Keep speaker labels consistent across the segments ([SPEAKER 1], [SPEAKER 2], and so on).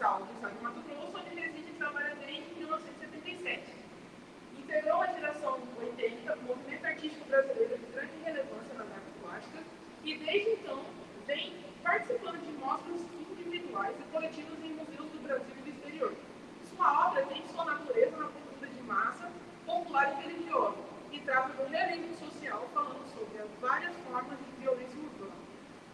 [SPEAKER 1] capital do estado de Mato Grosso, onde reside e trabalha desde 1977. Integrou a geração 80, o movimento artístico brasileiro de grande relevância nas artes plásticas, e desde então vem participando de mostras individuais e coletivas em museus do Brasil e do exterior. Sua obra tem sua natureza na cultura de massa, popular e religiosa, e trata do realismo social, falando sobre as várias formas de violência urbana,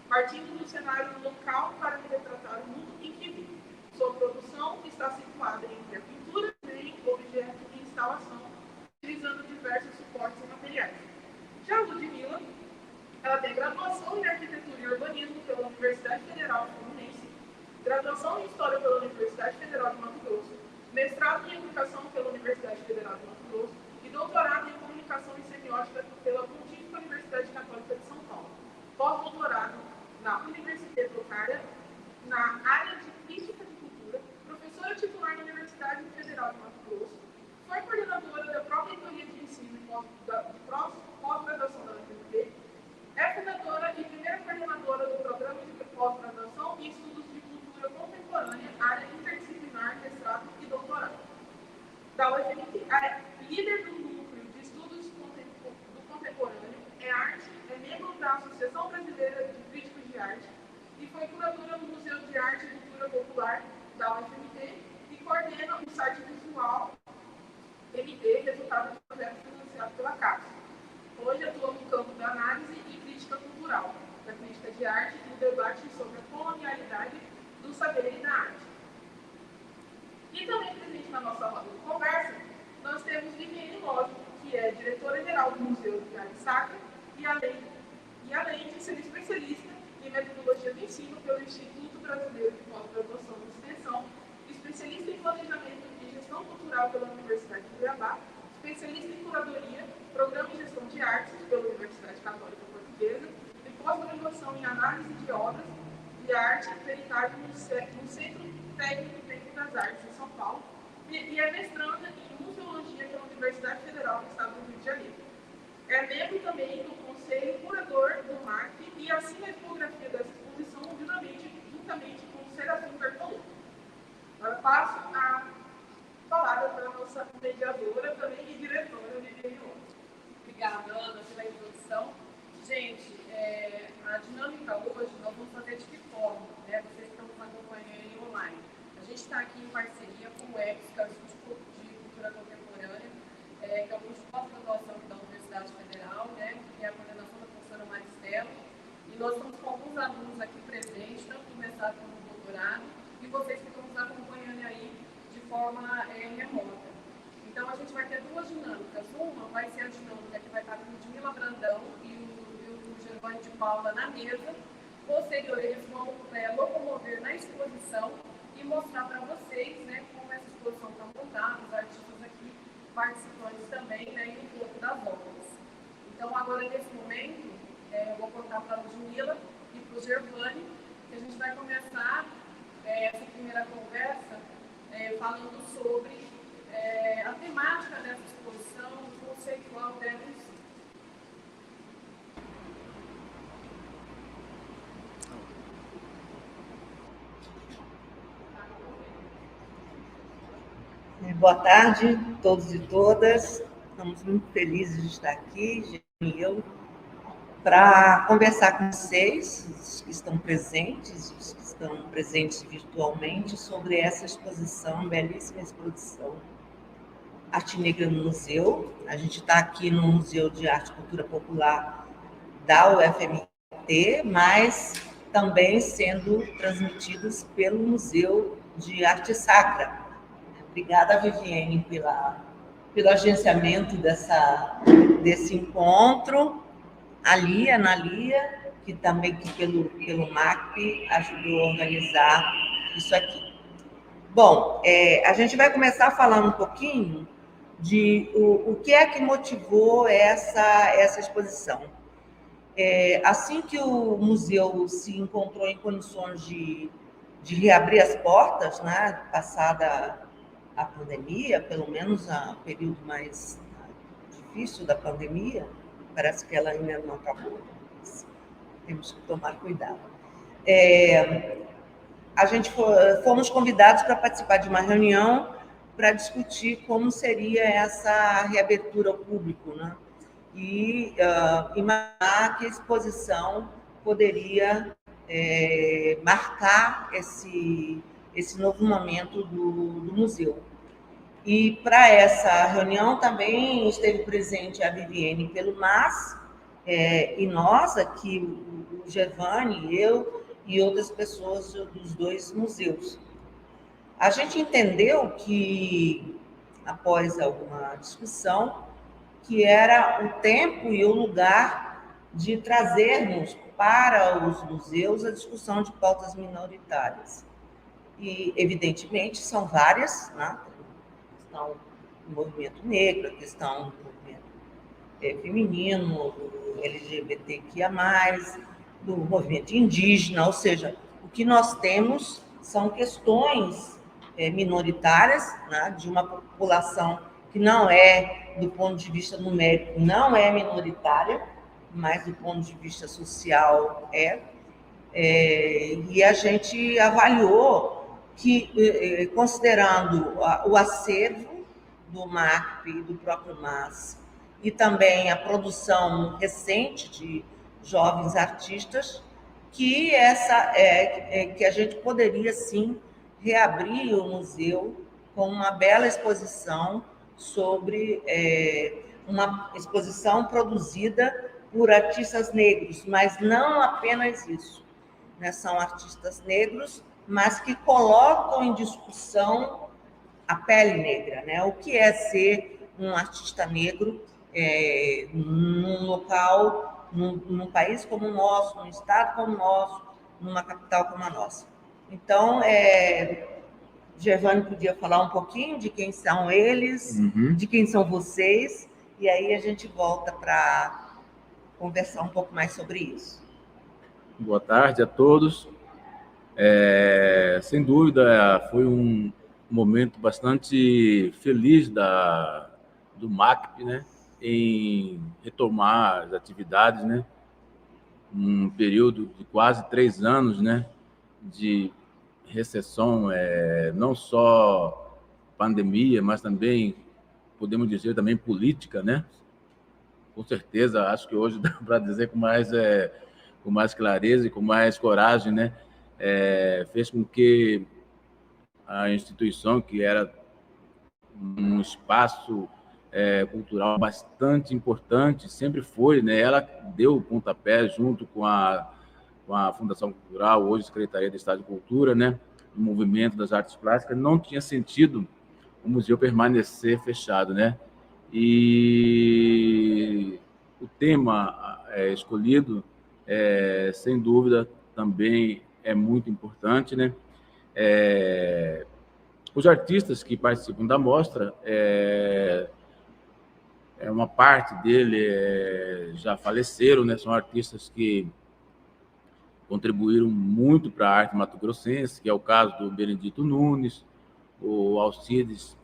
[SPEAKER 1] partindo do cenário local para retratar o mundo em que vive. Sua produção está situada entre a pintura, desenho, objeto e instalação, utilizando diversos suportes e materiais. Já a Ludmila, ela tem graduação em Arquitetura e Urbanismo pela Universidade Federal Fluminense, graduação em História pela Universidade Federal de Mato Grosso, mestrado em Educação pela Universidade Federal de Mato Grosso e doutorado em Comunicação e Semiótica pela Pontífica Universidade Católica de São Paulo. Pós-doutorado na Universidade Locária, na área de Crítica de Cultura, professora titular na Universidade Federal de Mato Grosso, foi coordenadora da Pró-Reitoria de Ensino e Pós-Graduação da UFMT, é fundadora e primeira coordenadora do Programa de Pós-Graduação e Estudos de Cultura Contemporânea, área interdisciplinar, mestrado e doutorado. Da UFMT, é líder do núcleo de estudos do contemporâneo, é arte, é membro da Associação Brasileira de Críticos de Arte e foi curadora no Museu de Arte e Cultura Popular da UFMT e coordena o site visual MD, resultado do projeto financiado pela CAPES. Hoje atua no campo da análise e crítica cultural, da crítica de arte e do debate sobre a colonialidade do saber e da arte. E também presente na nossa roda de conversa, nós temos Viviane Love, que é diretora-geral do Museu de Arte Sacra e além de ser especialista em metodologia do ensino pelo Instituto Brasileiro de Pós-Graduação e Extensão, especialista em planejamento e gestão cultural pela Universidade de Cuiabá, especialista em curadoria, programa de gestão de artes pela Universidade Católica Portuguesa e pós-graduação em análise de obras de arte veritável no Centro Técnico das Artes em São Paulo e é mestranda em museologia pela Universidade Federal do Estado do Rio de Janeiro. É membro também do Conselho Curador do MAC e assina a tipografia da exposição juntamente com o Serafim Bertolotto. Agora passo a palavra para a nossa mediadora também e diretora, Viviane Love.
[SPEAKER 2] Obrigada, Ana, pela introdução. Gente, a dinâmica hoje nós vamos fazer de que forma? Né? Vocês estão nos acompanhando aí online. A gente está aqui em parceria com o EPS, que é o Instituto de Cultura Contemporânea, que é o curso de pós-graduação da Universidade Federal, né? Que é a coordenação da professora Maristela. E nós estamos com alguns alunos aqui presentes, tanto no mestrado como no doutorado, e vocês que estão nos acompanhando aí de forma remota. Então, a gente vai ter duas dinâmicas. Uma vai ser a dinâmica que vai estar com o Ludmila Brandão e o Gervânio de Paula na mesa. Posterior, eles vão locomover na exposição e mostrar para vocês, né, como essa exposição está montada, os artistas aqui participantes também, né, e um pouco das obras. Então, agora, nesse momento, eu vou contar para a Ludmila e para o Gervânio, que a gente vai começar essa primeira conversa falando sobre a temática dessa exposição, o conceitual dela em si.
[SPEAKER 3] Boa tarde, todos e todas. Estamos muito felizes de estar aqui, Jean e eu, para conversar com vocês, os que estão presentes, os que estão presentes virtualmente, sobre essa exposição, belíssima exposição, Arte Negra no Museu. A gente está aqui no Museu de Arte e Cultura Popular da UFMT, mas também sendo transmitidos pelo Museu de Arte Sacra. Obrigada, Viviane, pelo agenciamento desse encontro. A Ana Lia, que também pelo MAC ajudou a organizar isso aqui. Bom, a gente vai começar falando um pouquinho de o que é que motivou essa exposição. Assim que o museu se encontrou em condições de reabrir as portas, né, passada a pandemia, pelo menos o período mais difícil da pandemia, parece que ela ainda não acabou, temos que tomar cuidado. fomos convidados para participar de uma reunião para discutir como seria essa reabertura ao público, né? E imaginar que a exposição poderia marcar esse novo momento do museu. E para essa reunião também esteve presente a Viviane pelo MAS, e nós aqui, o Giovanni, eu e outras pessoas dos dois museus. A gente entendeu que, após alguma discussão, que era o tempo e o lugar de trazermos para os museus a discussão de pautas minoritárias. E, evidentemente, são várias, né? A questão do movimento negro, a questão do movimento feminino, do LGBTQIA+, do movimento indígena, ou seja, o que nós temos são questões minoritárias, né, de uma população que não é, do ponto de vista numérico, não é minoritária, mas do ponto de vista social e a gente avaliou que, considerando o acervo do MACP e do próprio MAS, e também a produção recente de jovens artistas, que a gente poderia, sim, reabrir o museu com uma bela exposição sobre uma exposição produzida por artistas negros, mas não apenas isso, né? São artistas negros, mas que colocam em discussão a pele negra, né? O que é ser um artista negro num local, num país como o nosso, num estado como o nosso, numa capital como a nossa. Então, Giovanni podia falar um pouquinho de quem são eles, de quem são vocês, e aí a gente volta para conversar um pouco mais sobre isso.
[SPEAKER 4] Boa tarde a todos. Sem dúvida, foi um momento bastante feliz do MACP, né, em retomar as atividades, né, um período de quase 3 anos, né, de recessão, não só pandemia, mas também, podemos dizer, também política, né? Com certeza, acho que hoje dá para dizer com mais clareza e com mais coragem, né? Fez com que a instituição, que era um espaço cultural bastante importante, sempre foi, né? Ela deu o pontapé junto com a Fundação Cultural, hoje Secretaria de Estado de Cultura, né? O movimento das artes plásticas, não tinha sentido o museu permanecer fechado, né? E o tema escolhido, sem dúvida, também é muito importante, né? Os artistas que participam da mostra, uma parte dele já faleceram, né? São artistas que contribuíram muito para a arte mato-grossense, que é o caso do Benedito Nunes, o Alcides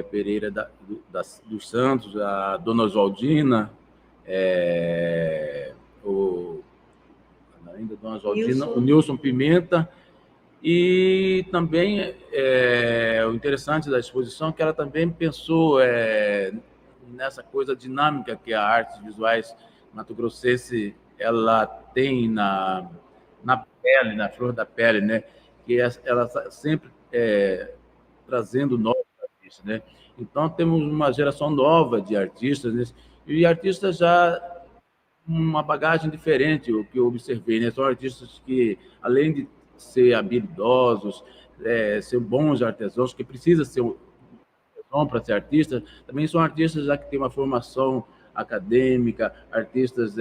[SPEAKER 4] Pereira dos Santos, a Dona Oswaldina, o Nilson Pimenta, e também o interessante da exposição é que ela também pensou nessa coisa dinâmica que a artes visuais mato-grossense ela tem na pele, na flor da pele, né? Que ela sempre trazendo novos artistas, né? Então temos uma geração nova de artistas, né? E artistas já uma bagagem diferente, o que eu observei, né? São artistas que, além de ser habilidosos, ser bons artesãos, que precisa ser um artesão para ser artista, também são artistas já que têm uma formação acadêmica, artistas...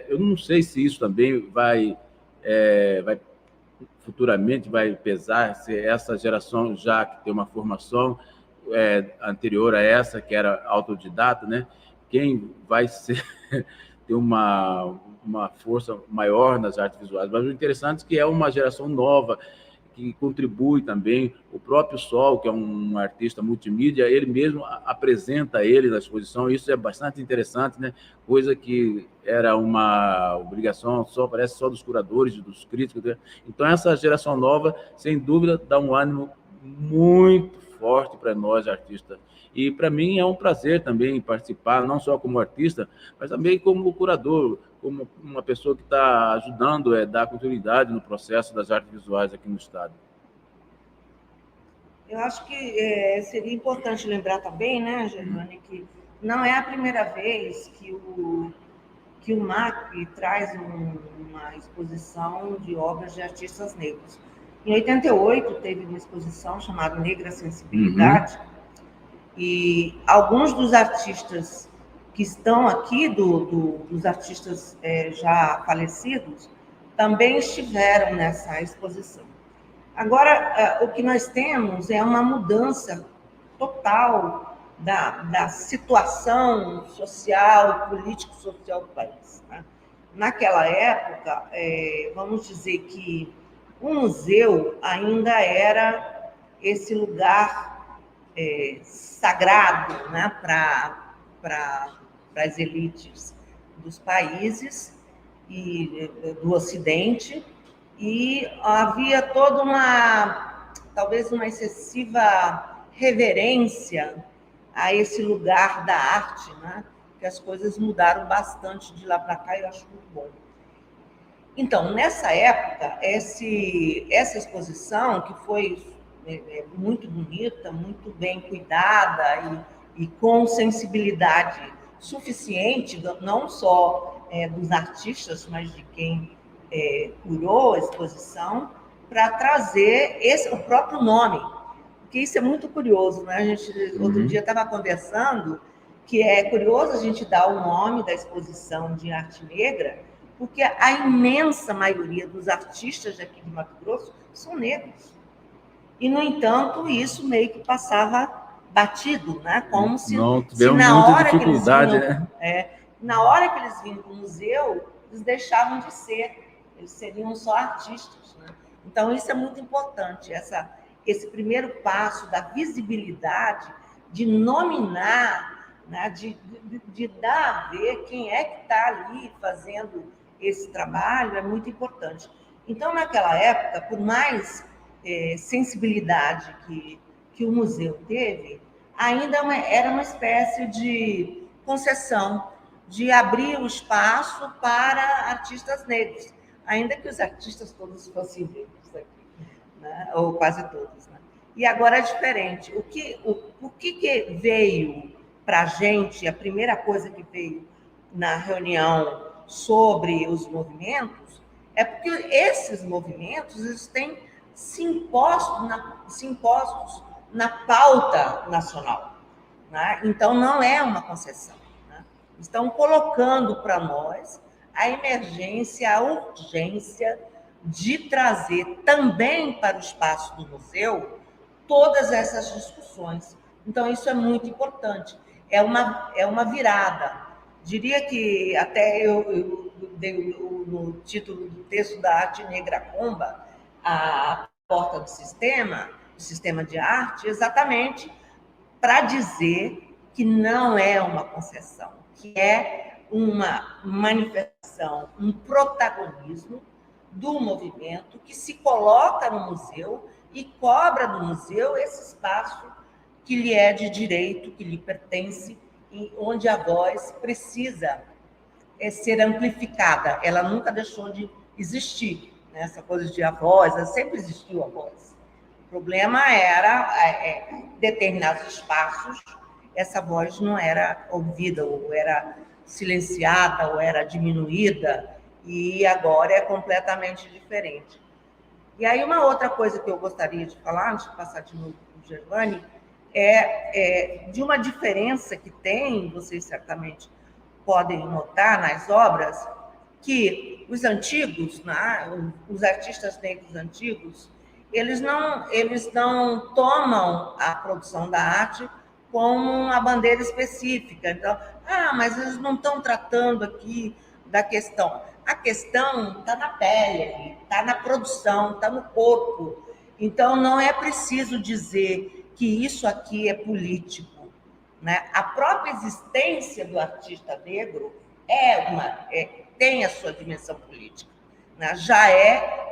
[SPEAKER 4] eu não sei se isso também vai futuramente vai pesar, se essa geração já que tem uma formação anterior a essa, que era autodidata, né? Quem vai ter uma força maior nas artes visuais. Mas o interessante é que é uma geração nova que contribui também. O próprio Sol, que é um artista multimídia, ele mesmo apresenta ele na exposição. Isso é bastante interessante, né? Coisa que era uma obrigação parece só dos curadores, dos críticos, né? Então, essa geração nova, sem dúvida, dá um ânimo muito forte para nós, artistas. E, para mim, é um prazer também participar, não só como artista, mas também como curador, como uma pessoa que está ajudando a dar continuidade no processo das artes visuais aqui no estado.
[SPEAKER 3] Eu acho que seria importante lembrar também, né, Germane, que não é a primeira vez que o MAC traz uma exposição de obras de artistas negros. Em 88, teve uma exposição chamada Negra Sensibilidade, e alguns dos artistas que estão aqui, dos artistas já falecidos, também estiveram nessa exposição. Agora, o que nós temos é uma mudança total da situação social, político-social do país, né? Naquela época, vamos dizer que o museu ainda era esse lugar sagrado, né, para as elites dos países e do Ocidente, e havia toda talvez uma excessiva reverência a esse lugar da arte, né? Que as coisas mudaram bastante de lá para cá, e eu acho muito bom. Então, nessa época, essa exposição, que foi muito bonita, muito bem cuidada e com sensibilidade suficiente, não só dos artistas, mas de quem curou a exposição, para trazer o próprio nome, porque isso é muito curioso, né? A gente, outro dia, estava conversando que é curioso a gente dar o nome da exposição de arte negra, porque a imensa maioria dos artistas daqui de Mato Grosso são negros. E, no entanto, isso meio que passava batido, né? Como se na hora que eles vinham, né? Na hora que eles vinham para o museu, eles deixavam de ser, eles seriam só artistas, né? Então, isso é muito importante, esse primeiro passo da visibilidade, de nominar, né? de dar a ver quem é que está ali fazendo esse trabalho, é muito importante. Então, naquela época, por mais sensibilidade que o museu teve, ainda era uma espécie de concessão, de abrir o espaço para artistas negros, ainda que os artistas todos fossem negros aqui, né? Ou quase todos, né? E agora é diferente. O que veio para a gente, a primeira coisa que veio na reunião sobre os movimentos, é porque esses movimentos eles têm se impostos na pauta nacional, né? Então, não é uma concessão, né? Estão colocando para nós a emergência, a urgência de trazer também para o espaço do museu todas essas discussões. Então, isso é muito importante. É uma virada. Diria que até eu dei no título do texto da Arte Negra Comba, a porta do sistema de arte, exatamente para dizer que não é uma concessão, que é uma manifestação, um protagonismo do movimento que se coloca no museu e cobra do museu esse espaço que lhe é de direito, que lhe pertence, e onde a voz precisa ser amplificada. Ela nunca deixou de existir, né? Essa coisa de a voz, sempre existiu a voz. O problema era determinados espaços, essa voz não era ouvida, ou era silenciada, ou era diminuída, e agora é completamente diferente. E aí, uma outra coisa que eu gostaria de falar, antes de passar de novo para o Gervani, é de uma diferença que tem, vocês certamente podem notar nas obras, que os antigos, né, os artistas negros antigos, eles não tomam a produção da arte como uma bandeira específica. Então, mas eles não estão tratando aqui da questão. A questão está na pele, está na produção, está no corpo. Então, não é preciso dizer que isso aqui é político, né? A própria existência do artista negro tem a sua dimensão política, né? Já é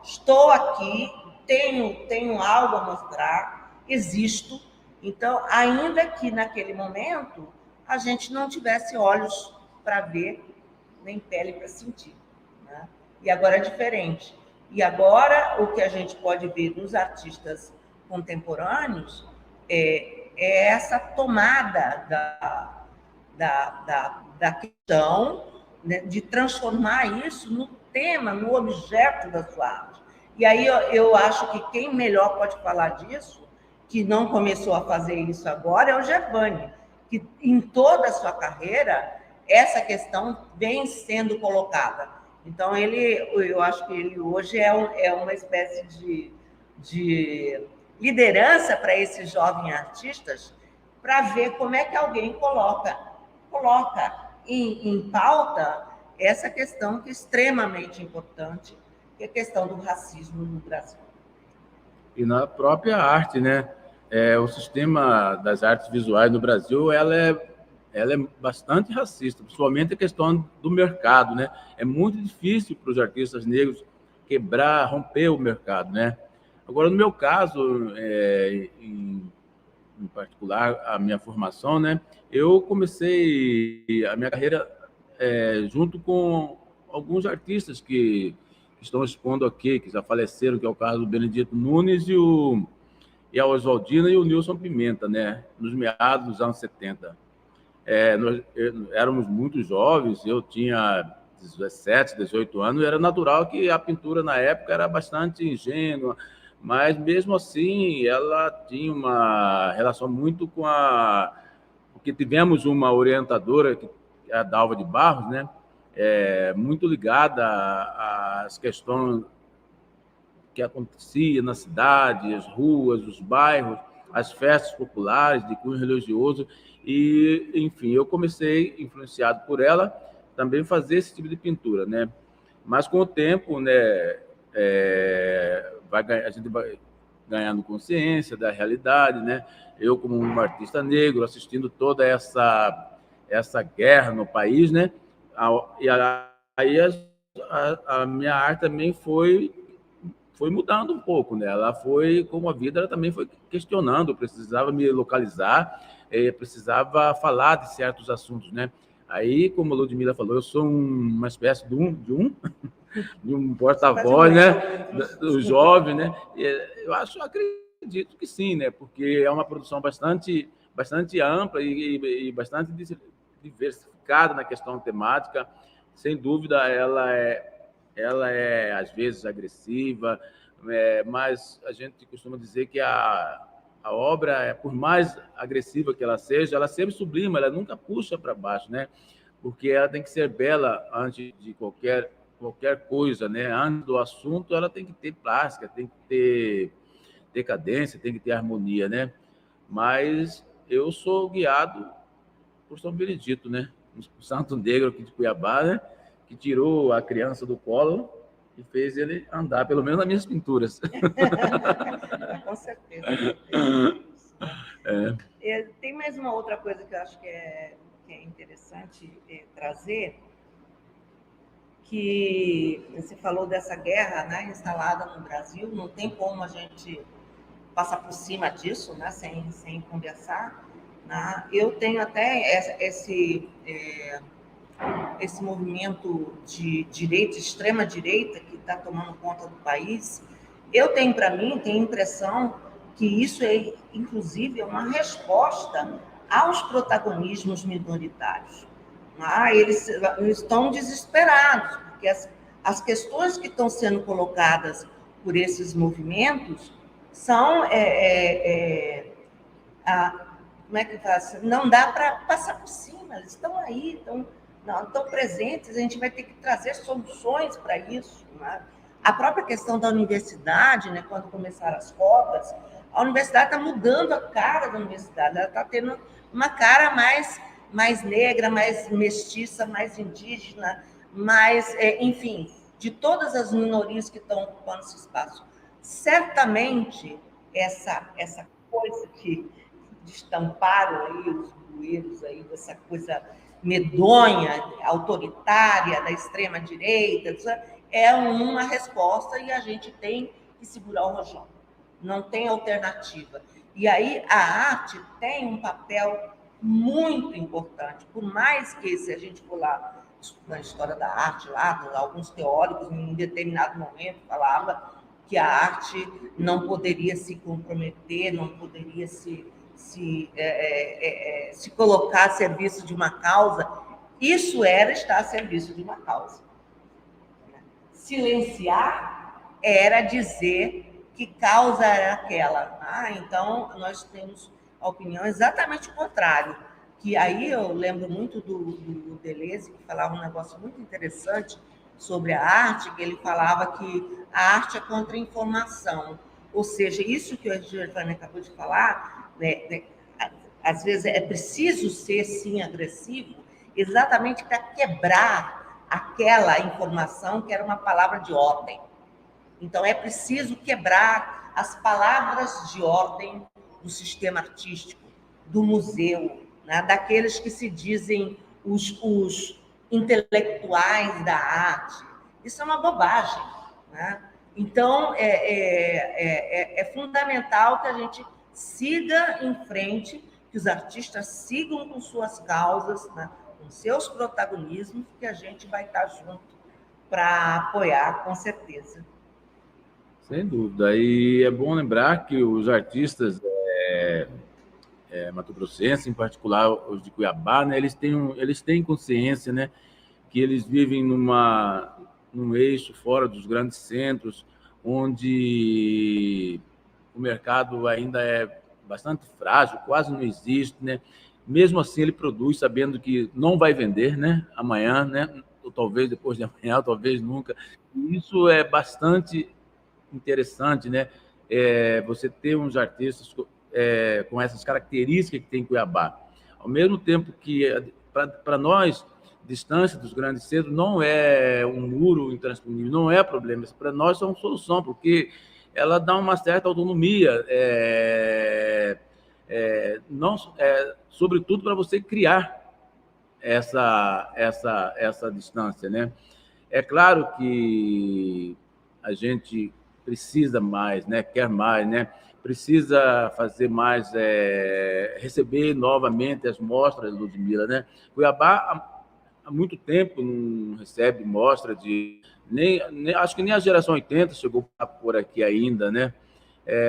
[SPEAKER 3] estou aqui, tenho algo a mostrar, existo. Então, ainda que naquele momento a gente não tivesse olhos para ver, nem pele para sentir, né? E agora é diferente. E agora o que a gente pode ver nos artistas contemporâneos é essa tomada da questão, né, de transformar isso no tema, no objeto da sua arte. E aí eu acho que quem melhor pode falar disso, que não começou a fazer isso agora, é o Gervani, que em toda a sua carreira essa questão vem sendo colocada. Então, eu acho que ele hoje é uma espécie de liderança para esses jovens artistas, para ver como é que alguém coloca em pauta essa questão que é extremamente importante, que é a questão do racismo no Brasil.
[SPEAKER 4] E na própria arte, né? O sistema das artes visuais no Brasil, ela é bastante racista, principalmente a questão do mercado, né? É muito difícil para os artistas negros romper o mercado, né? Agora, no meu caso, em particular, a minha formação, né? Eu comecei a minha carreira junto com alguns artistas que estão expondo aqui, que já faleceram, que é o caso do Benedito Nunes e a Oswaldina e o Nilson Pimenta, né? Nos meados dos anos 70. Nós éramos muito jovens, eu tinha 17, 18 anos, era natural que a pintura na época era bastante ingênua, mas mesmo assim ela tinha uma relação muito porque tivemos uma orientadora, que é a Dalva de Barros, né? Muito ligada às questões que acontecia na cidade, as ruas, os bairros, as festas populares de cunho religioso. E, enfim, eu comecei, influenciado por ela, também fazer esse tipo de pintura, né? Mas com o tempo, né, a gente vai ganhando consciência da realidade, né? Eu, como um artista negro, assistindo toda essa guerra no país, né? Aí a minha arte também foi mudando um pouco, né? Ela foi, como a vida, ela também foi questionando, eu precisava me localizar, precisava falar de certos assuntos, né? Aí, como a Ludmila falou, eu sou uma espécie de um porta-voz, né? Do jovem, né? Eu acredito que sim, né? Porque é uma produção bastante ampla e bastante diversificada na questão temática. Sem dúvida, ela é às vezes agressiva, mas a gente costuma dizer que a obra, por mais agressiva que ela seja, ela sempre sublima, ela nunca puxa para baixo, né? Porque ela tem que ser bela antes de qualquer coisa, né? Antes do assunto, ela tem que ter plástica, tem que ter decadência, tem que ter harmonia, né? Mas eu sou guiado por São Benedito, né? O Santo Negro aqui de Cuiabá, né? Que tirou a criança do colo e fez ele andar, pelo menos nas minhas pinturas.
[SPEAKER 3] Com certeza. Tem mais uma outra coisa que eu acho que é interessante trazer, que você falou dessa guerra, né, instalada no Brasil, não tem como a gente passar por cima disso, né, sem conversar, né? Eu tenho até esse movimento de direita, extrema-direita, que está tomando conta do país. Eu tenho a impressão que isso inclusive, é uma resposta aos protagonismos minoritários. Eles estão desesperados, porque as questões que estão sendo colocadas por esses movimentos são... como é que faz? Não dá para passar por cima, eles estão aí, estão presentes, a gente vai ter que trazer soluções para isso, né? A própria questão da universidade, né, quando começaram as cotas, a universidade está mudando a cara da universidade, ela está tendo uma cara mais negra, mais mestiça, mais indígena, enfim, de todas as minorias que estão ocupando esse espaço. Certamente, essa coisa que destamparam aí os bueiros aí dessa coisa medonha, autoritária da extrema-direita, é uma resposta e a gente tem que segurar o rojão. Não tem alternativa. E aí a arte tem um papel muito importante, por mais que, se a gente for lá na história da arte, lá, alguns teóricos, em um determinado momento, falavam que a arte não poderia se comprometer, não poderia se colocar a serviço de uma causa. Isso era estar a serviço de uma causa. Silenciar era dizer que causa era aquela. Então, nós temos a opinião exatamente o contrário. Que aí eu lembro muito do Deleuze, que falava um negócio muito interessante sobre a arte, que ele falava que a arte é contra-informação. Ou seja, isso que a Giovanna acabou de falar, né, às vezes é preciso ser, sim, agressivo, exatamente para quebrar aquela informação que era uma palavra de ordem. Então, é preciso quebrar as palavras de ordem do sistema artístico, do museu, né? Daqueles que se dizem os intelectuais da arte. Isso é uma bobagem, né? Então, é fundamental que a gente siga em frente, que os artistas sigam com suas causas, né? Com seus protagonismos, que a gente vai estar junto para apoiar, com certeza.
[SPEAKER 4] Sem dúvida. E é bom lembrar que os artistas mato-grossenses, em particular os de Cuiabá, né, eles têm consciência, né, que eles vivem num eixo fora dos grandes centros, onde o mercado ainda é bastante frágil, quase não existe, né? Mesmo assim, ele produz sabendo que não vai vender, né? Amanhã, né? Ou talvez depois de amanhã, ou talvez nunca. E isso é bastante interessante, né? Você ter uns artistas com essas características que tem em Cuiabá. Ao mesmo tempo que, para nós, distância dos grandes centros não é um muro intransponível, não é problema. Para nós é uma solução, porque ela dá uma certa autonomia, sobretudo para você criar essa distância, né? É claro que a gente precisa mais, né? Quer mais, né? Precisa fazer mais, receber novamente as mostras, Ludmila, né? Cuiabá há muito tempo não recebe mostra de... acho que nem a geração 80 chegou por aqui ainda, né?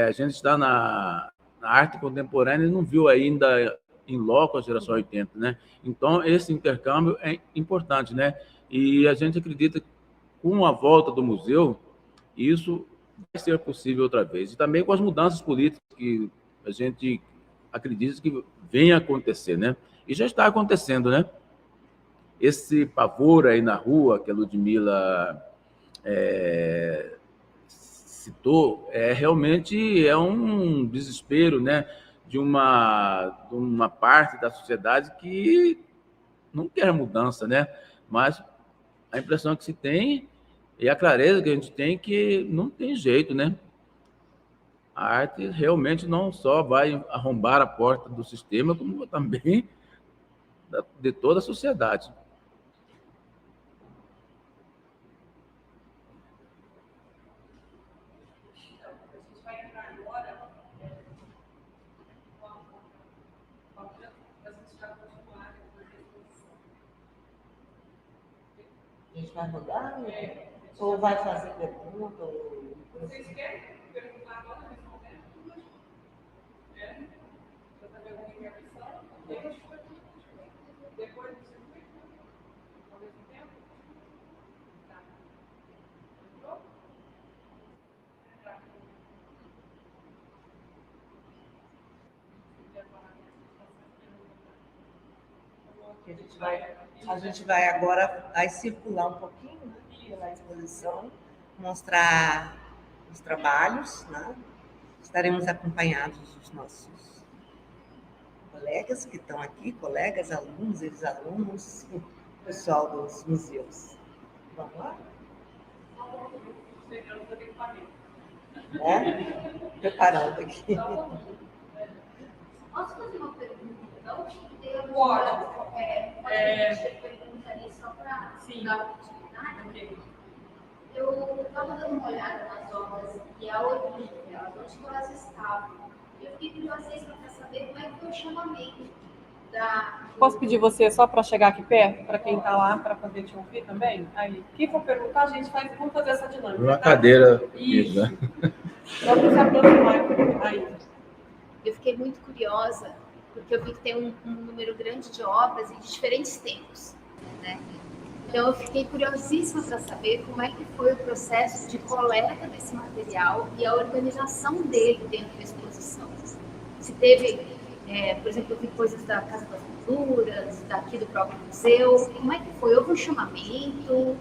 [SPEAKER 4] A gente está na arte contemporânea e não viu ainda em loco a geração 80, né? Então, esse intercâmbio é importante, né? E a gente acredita que com a volta do museu, isso vai ser possível outra vez. E também com as mudanças políticas que a gente acredita que venha a acontecer, né? E já está acontecendo, né? Esse pavor aí na rua que a Ludmila citou, realmente é um desespero, né? De uma parte da sociedade que não quer mudança, né? Mas a impressão que se tem e a clareza que a gente tem que não tem jeito, né? A arte realmente não só vai arrombar a porta do sistema, como também de toda a sociedade.
[SPEAKER 3] A gente vai rodar? Ou vai fazer pergunta?
[SPEAKER 2] Vocês querem perguntar agora, responder? Para fazer alguma intervenção? Depois do circuito? Ao mesmo tempo? Tá. Entrou? Tá.
[SPEAKER 3] A gente vai agora circular um pouquinho, né, pela exposição, mostrar os trabalhos, né? Estaremos acompanhados dos nossos colegas que estão aqui, colegas, alunos, ex-alunos, pessoal dos museus. Vamos lá? né? Preparando aqui.
[SPEAKER 5] Posso fazer uma pergunta, então?
[SPEAKER 2] Pode.
[SPEAKER 5] Pergunta ali só para
[SPEAKER 2] Sim.
[SPEAKER 5] dar oportunidade.
[SPEAKER 2] Ok.
[SPEAKER 5] Eu estava dando uma olhada nas obras e a origem delas, onde elas estavam. Eu fiquei curiosa para saber como é que foi o chamamento da...
[SPEAKER 2] Posso pedir você só para chegar aqui perto, para quem está lá, para poder te ouvir também? Aí, quem for perguntar, a gente vamos fazer essa dinâmica.
[SPEAKER 4] Uma
[SPEAKER 2] tá?
[SPEAKER 4] cadeira.
[SPEAKER 2] Isso.
[SPEAKER 4] Né?
[SPEAKER 2] Só para se aproximar. Aí.
[SPEAKER 5] Eu fiquei muito curiosa, porque eu vi que tem um número grande de obras em diferentes tempos, né? Então eu fiquei curiosíssima para saber como é que foi o processo de coleta desse material e a organização dele dentro da exposição. Se teve, por exemplo, eu vi coisas da Casa das Culturas, daqui do próprio museu. Como é que foi? Houve um chamamento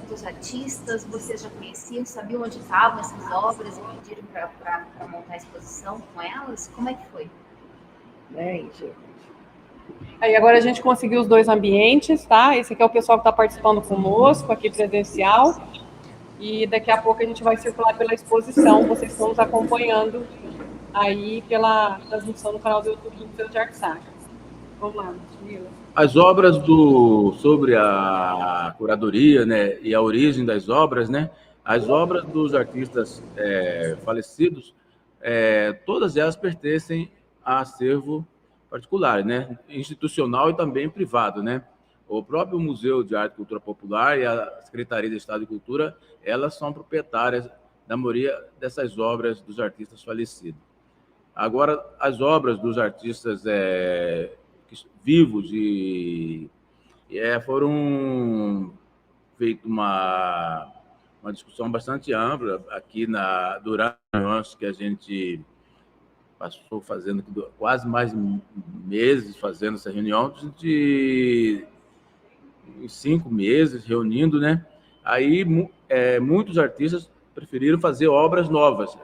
[SPEAKER 5] dos artistas? Vocês já conheciam, sabiam onde estavam essas obras e pediram para montar a exposição com elas? Como é que foi?
[SPEAKER 2] Aí agora a gente conseguiu os 2 ambientes, tá? Esse aqui é o pessoal que está participando conosco, aqui presencial. E daqui a pouco a gente vai circular pela exposição. Vocês estão nos acompanhando aí pela transmissão no canal do YouTube do Museu de Arte Sacra. Vamos lá, Mila.
[SPEAKER 4] As obras sobre a curadoria, né, e a origem das obras, né? As obras dos artistas falecidos, todas elas pertencem a acervo particular, né? Institucional e também privado, né? O próprio Museu de Arte e Cultura Popular e a Secretaria de Estado de Cultura, elas são proprietárias da maioria dessas obras dos artistas falecidos. Agora, as obras dos artistas vivos foram feito uma discussão bastante ampla aqui durante anos que a gente passou fazendo quase mais meses fazendo essa reunião, de 5 meses reunindo, né? Aí muitos artistas preferiram fazer obras novas.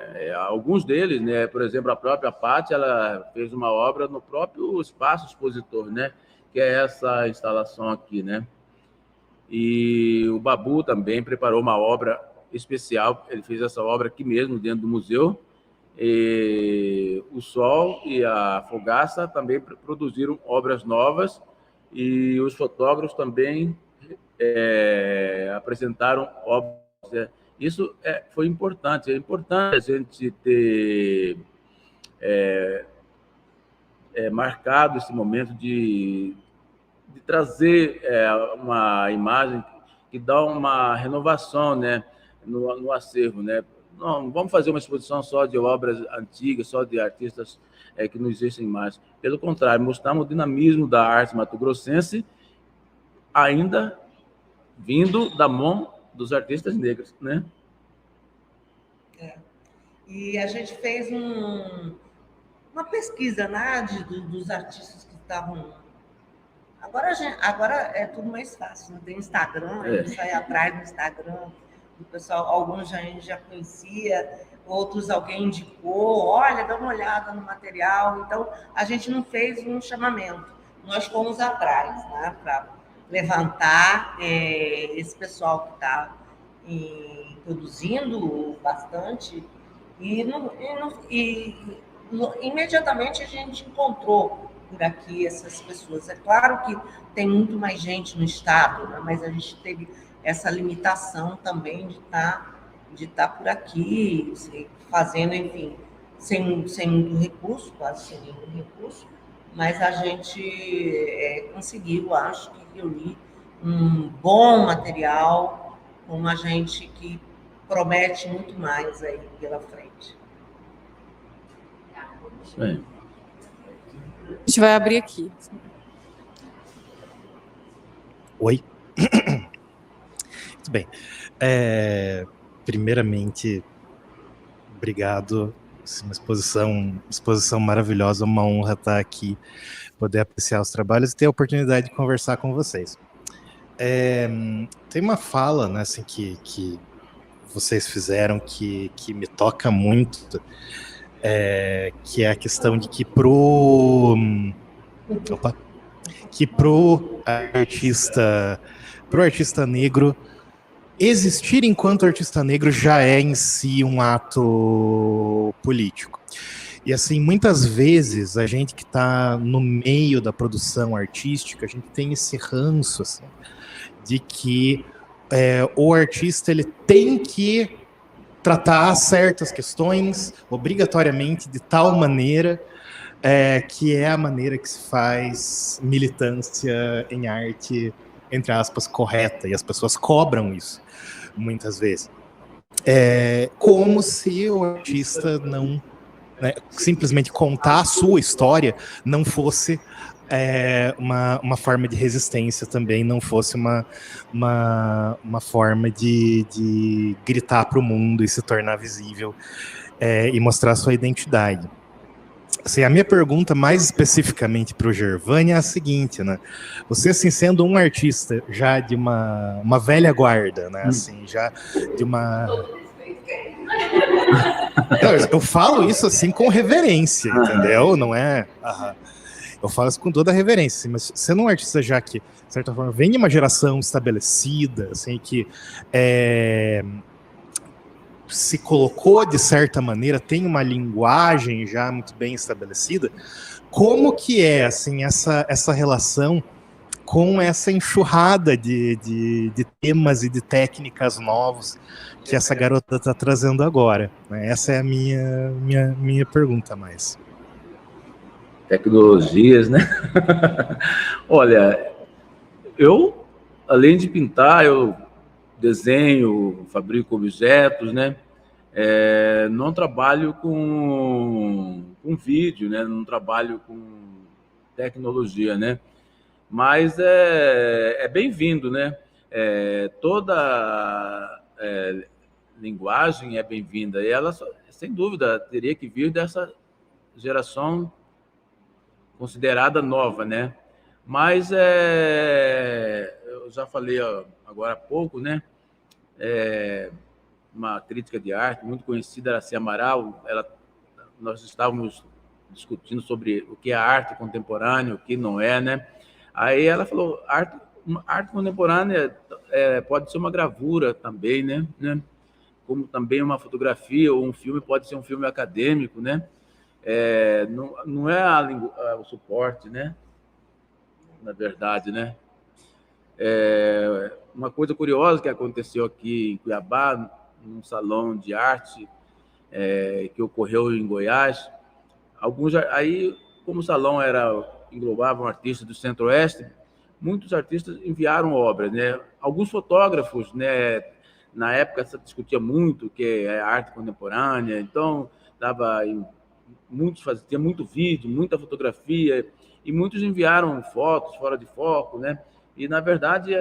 [SPEAKER 4] Alguns deles, né? Por exemplo, a própria Paty, ela fez uma obra no próprio espaço expositor, né? Que é essa instalação aqui, né? E o Babu também preparou uma obra especial. Ele fez essa obra aqui mesmo dentro do museu. E o Sol e a Fogaça também produziram obras novas e os fotógrafos também apresentaram obras. Isso foi importante. É importante a gente ter marcado esse momento de trazer uma imagem que dá uma renovação, né, no acervo, né? Não vamos fazer uma exposição só de obras antigas, só de artistas que não existem mais. Pelo contrário, mostramos o dinamismo da arte mato-grossense, ainda vindo da mão dos artistas negros, né?
[SPEAKER 3] E a gente fez uma pesquisa, né, dos artistas que estavam... Agora é tudo mais fácil, não tem Instagram, a gente sai atrás do Instagram, o pessoal, alguns a gente já conhecia, outros alguém indicou, olha, dá uma olhada no material. Então, a gente não fez um chamamento, nós fomos atrás, né, para levantar esse pessoal que está produzindo bastante, imediatamente a gente encontrou por aqui essas pessoas. É claro que tem muito mais gente no estado, né, mas a gente teve essa limitação também de estar por aqui, fazendo, enfim, sem muito recurso, quase sem nenhum recurso, mas a gente conseguiu, acho que, reunir um bom material, uma gente que promete muito mais aí pela frente.
[SPEAKER 2] A gente vai abrir aqui.
[SPEAKER 6] Oi. Muito bem. Primeiramente, obrigado. Uma exposição maravilhosa, uma honra estar aqui, poder apreciar os trabalhos e ter a oportunidade de conversar com vocês. Tem uma fala, né, assim, que vocês fizeram que me toca muito, que é a questão de que pro artista negro existir enquanto artista negro já é em si um ato político. E assim, muitas vezes a gente que está no meio da produção artística, a gente tem esse ranço assim, de que o artista ele tem que tratar certas questões obrigatoriamente de tal maneira que é a maneira que se faz militância em arte, entre aspas, correta, e as pessoas cobram isso muitas vezes. Como se o artista não simplesmente contar a sua história não fosse uma forma de resistência também, não fosse uma forma de gritar para o mundo e se tornar visível e mostrar sua identidade. Assim, a minha pergunta mais especificamente para o Gervani é a seguinte, né? Você, assim, sendo um artista já de uma velha guarda, né? Assim, já de uma... Eu falo isso assim com reverência, entendeu? Não é... Eu falo isso com toda a reverência, mas sendo um artista já que, de certa forma, vem de uma geração estabelecida, assim, que se colocou de certa maneira, tem uma linguagem já muito bem estabelecida, como que é assim, essa relação com essa enxurrada de temas e de técnicas novos que essa garota está trazendo agora? Essa é a minha pergunta mais.
[SPEAKER 4] Tecnologias, né? Olha, eu, além de pintar, eu desenho, fabrico objetos, né? Não trabalho com vídeo, né? Não trabalho com tecnologia, né? Mas é bem-vindo, né? Toda linguagem é bem-vinda e ela, sem dúvida, teria que vir dessa geração considerada nova, né? Mas eu já falei agora há pouco, né? Uma crítica de arte muito conhecida, Aracy Amaral, nós estávamos discutindo sobre o que é arte contemporânea, o que não é, né? Aí ela falou, arte contemporânea pode ser uma gravura também, né? Como também uma fotografia ou um filme pode ser um filme acadêmico, né? Não é o suporte, né? Na verdade, né? Uma coisa curiosa que aconteceu aqui em Cuiabá, num salão de arte que ocorreu em Goiás, aí, como o salão englobava um artista do Centro-Oeste, muitos artistas enviaram obras, né? Alguns fotógrafos, né? Na época se discutia muito o que é arte contemporânea, então tinha muito vídeo, muita fotografia, e muitos enviaram fotos fora de foco, né? E, na verdade,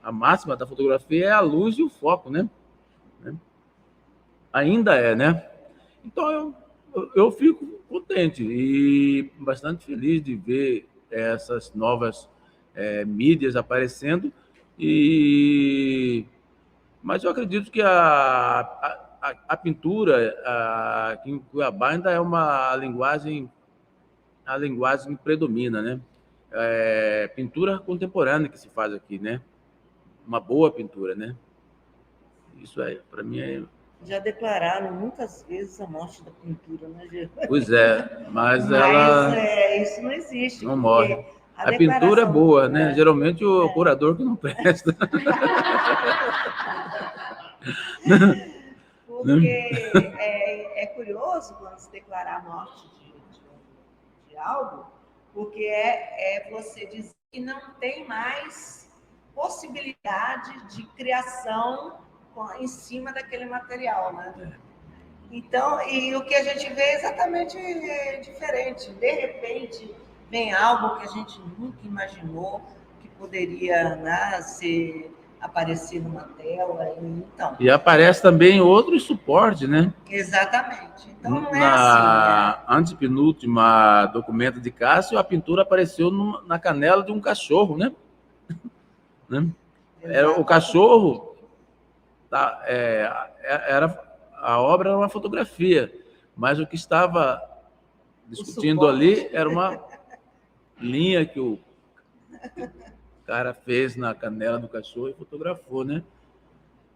[SPEAKER 4] a máxima da fotografia é a luz e o foco, né? Ainda né? Então, eu fico contente e bastante feliz de ver essas novas mídias aparecendo, mas eu acredito que a pintura aqui em Cuiabá ainda é a linguagem predomina, né? Pintura contemporânea que se faz aqui, né? Uma boa pintura, né? Isso aí, para mim
[SPEAKER 3] Já declararam muitas vezes a morte da pintura, né, Gervani?
[SPEAKER 4] Pois é, mas ela...
[SPEAKER 3] isso não existe.
[SPEAKER 4] Não morre. A pintura é boa, né? Geralmente o curador que não presta.
[SPEAKER 3] Porque é curioso quando se declarar a morte de algo, porque você dizer que não tem mais possibilidade de criação em cima daquele material, né? Então, e o que a gente vê é exatamente diferente. De repente, vem algo que a gente nunca imaginou que poderia aparecer numa tela. Então,
[SPEAKER 4] e aparece também outros suportes, né?
[SPEAKER 3] Exatamente. Então, não é assim.
[SPEAKER 4] Antepenúltima documento de Cássio, a pintura apareceu na canela de um cachorro, né? Era o cachorro... a obra era uma fotografia, mas o que estava discutindo ali era uma linha que O cara fez na canela do cachorro e fotografou, né?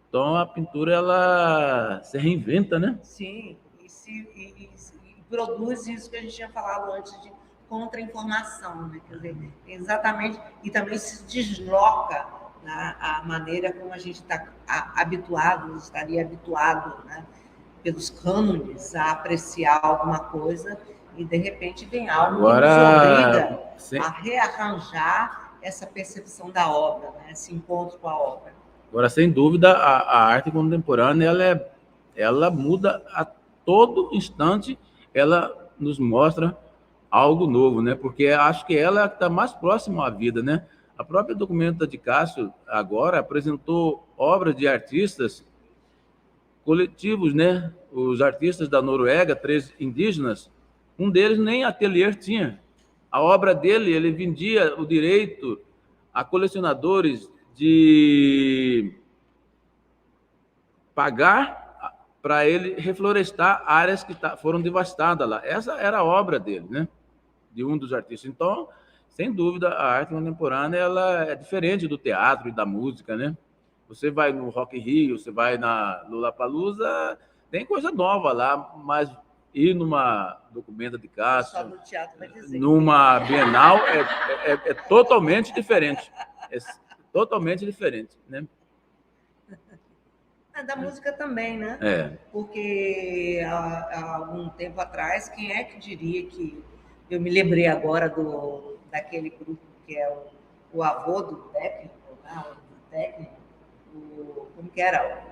[SPEAKER 4] Então, a pintura, ela se reinventa, né?
[SPEAKER 3] Sim, e produz isso que a gente tinha falado antes de contra-informação, né? Quer dizer, exatamente, e também se desloca a maneira como a gente está habituado, estaria habituado, né, pelos cânones a apreciar alguma coisa, e de repente vem algo que nos obriga a rearranjar essa percepção da obra, né, esse encontro com a obra.
[SPEAKER 4] Agora, sem dúvida, a arte contemporânea ela muda a todo instante, ela nos mostra algo novo, né? Porque acho que ela está mais próxima à vida, né? A própria Documenta de Cássio agora apresentou obras de artistas coletivos, né? Os artistas da Noruega, 3 indígenas, um deles nem ateliê tinha. A obra dele, ele vendia o direito a colecionadores de pagar para ele reflorestar áreas que foram devastadas lá. Essa era a obra dele, né? De um dos artistas. Então, sem dúvida, a arte contemporânea ela é diferente do teatro e da música, né? Você vai no Rock in Rio, você vai na Lollapalooza, tem coisa nova lá, mas ir numa Documenta de Cássio,
[SPEAKER 3] Só no teatro vai dizer.
[SPEAKER 4] numa Bienal, é totalmente diferente. É totalmente diferente, né?
[SPEAKER 3] Da música também, né? Porque há algum tempo atrás, quem é que diria que... Eu me lembrei agora daquele grupo que é o avô do técnico, né? O técnico, como que era?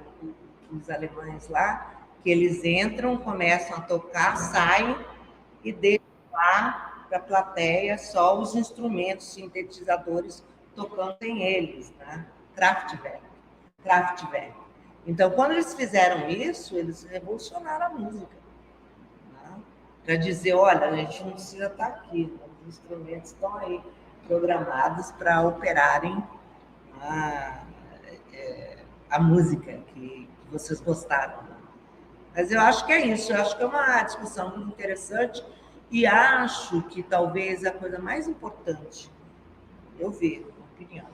[SPEAKER 3] Os alemães lá, que eles entram, começam a tocar, saem e deixam lá para a plateia só os instrumentos sintetizadores tocando em eles, né? Kraftwerk. Então, quando eles fizeram isso, eles revolucionaram a música. Né? Para dizer, olha, a gente não precisa estar aqui, né? Os instrumentos estão aí programados para operarem a música que vocês gostaram. Né? Mas eu acho que é isso, eu acho que é uma discussão muito interessante e acho que talvez a coisa mais importante, eu vejo, na opinião,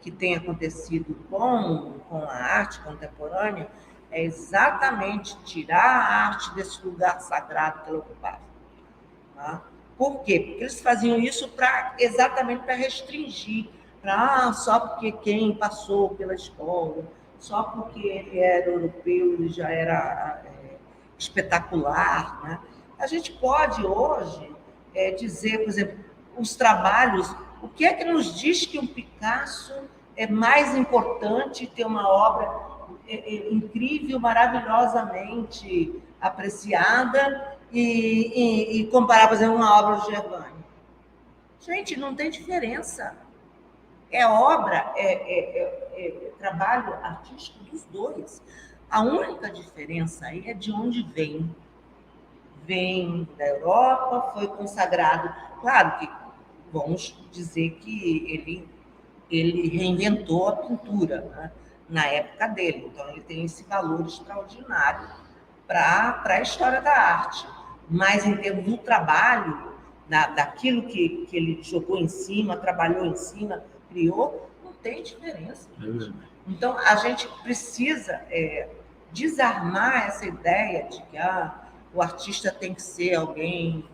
[SPEAKER 3] que tem acontecido com a arte contemporânea é exatamente tirar a arte desse lugar sagrado que ela ocupava. Tá? Por quê? Porque eles faziam isso exatamente para restringir, só porque quem passou pela escola, só porque ele era europeu, ele já era espetacular. Né? A gente pode hoje dizer, por exemplo, os trabalhos. O que é que nos diz que um Picasso é mais importante ter uma obra incrível, maravilhosamente apreciada e comparar, por exemplo, uma obra do Gervani? Gente, não tem diferença. É obra, trabalho artístico dos dois. A única diferença aí é de onde vem. Vem da Europa, foi consagrado. Claro que vamos dizer que ele reinventou a pintura, né, na época dele. Então, ele tem esse valor extraordinário para a história da arte. Mas, em termos do trabalho, daquilo que ele jogou em cima, trabalhou em cima, criou, não tem diferença. Então, a gente precisa desarmar essa ideia de que o artista tem que ser alguém...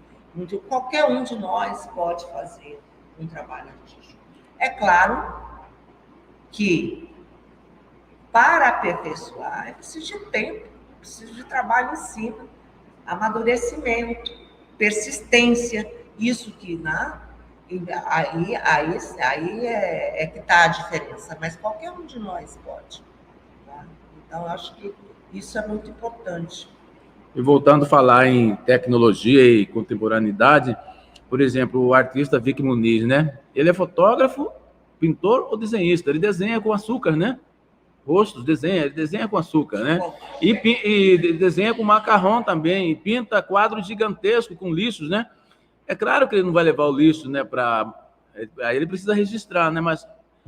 [SPEAKER 3] Qualquer um de nós pode fazer um trabalho artístico. É claro que, para aperfeiçoar, é preciso de tempo, é preciso de trabalho em cima, amadurecimento, persistência, isso que, né? Aí é que está a diferença, mas qualquer um de nós pode. Tá? Então, eu acho que isso é muito importante.
[SPEAKER 4] E voltando a falar em tecnologia e contemporaneidade, por exemplo, o artista Vic Muniz, né? Ele é fotógrafo, pintor ou desenhista? Ele desenha com açúcar, né? Rostos, ele desenha com açúcar, né? E desenha com macarrão também, e pinta quadros gigantescos com lixos, né? É claro que ele não vai levar o lixo, né? Aí ele precisa registrar, né? Mas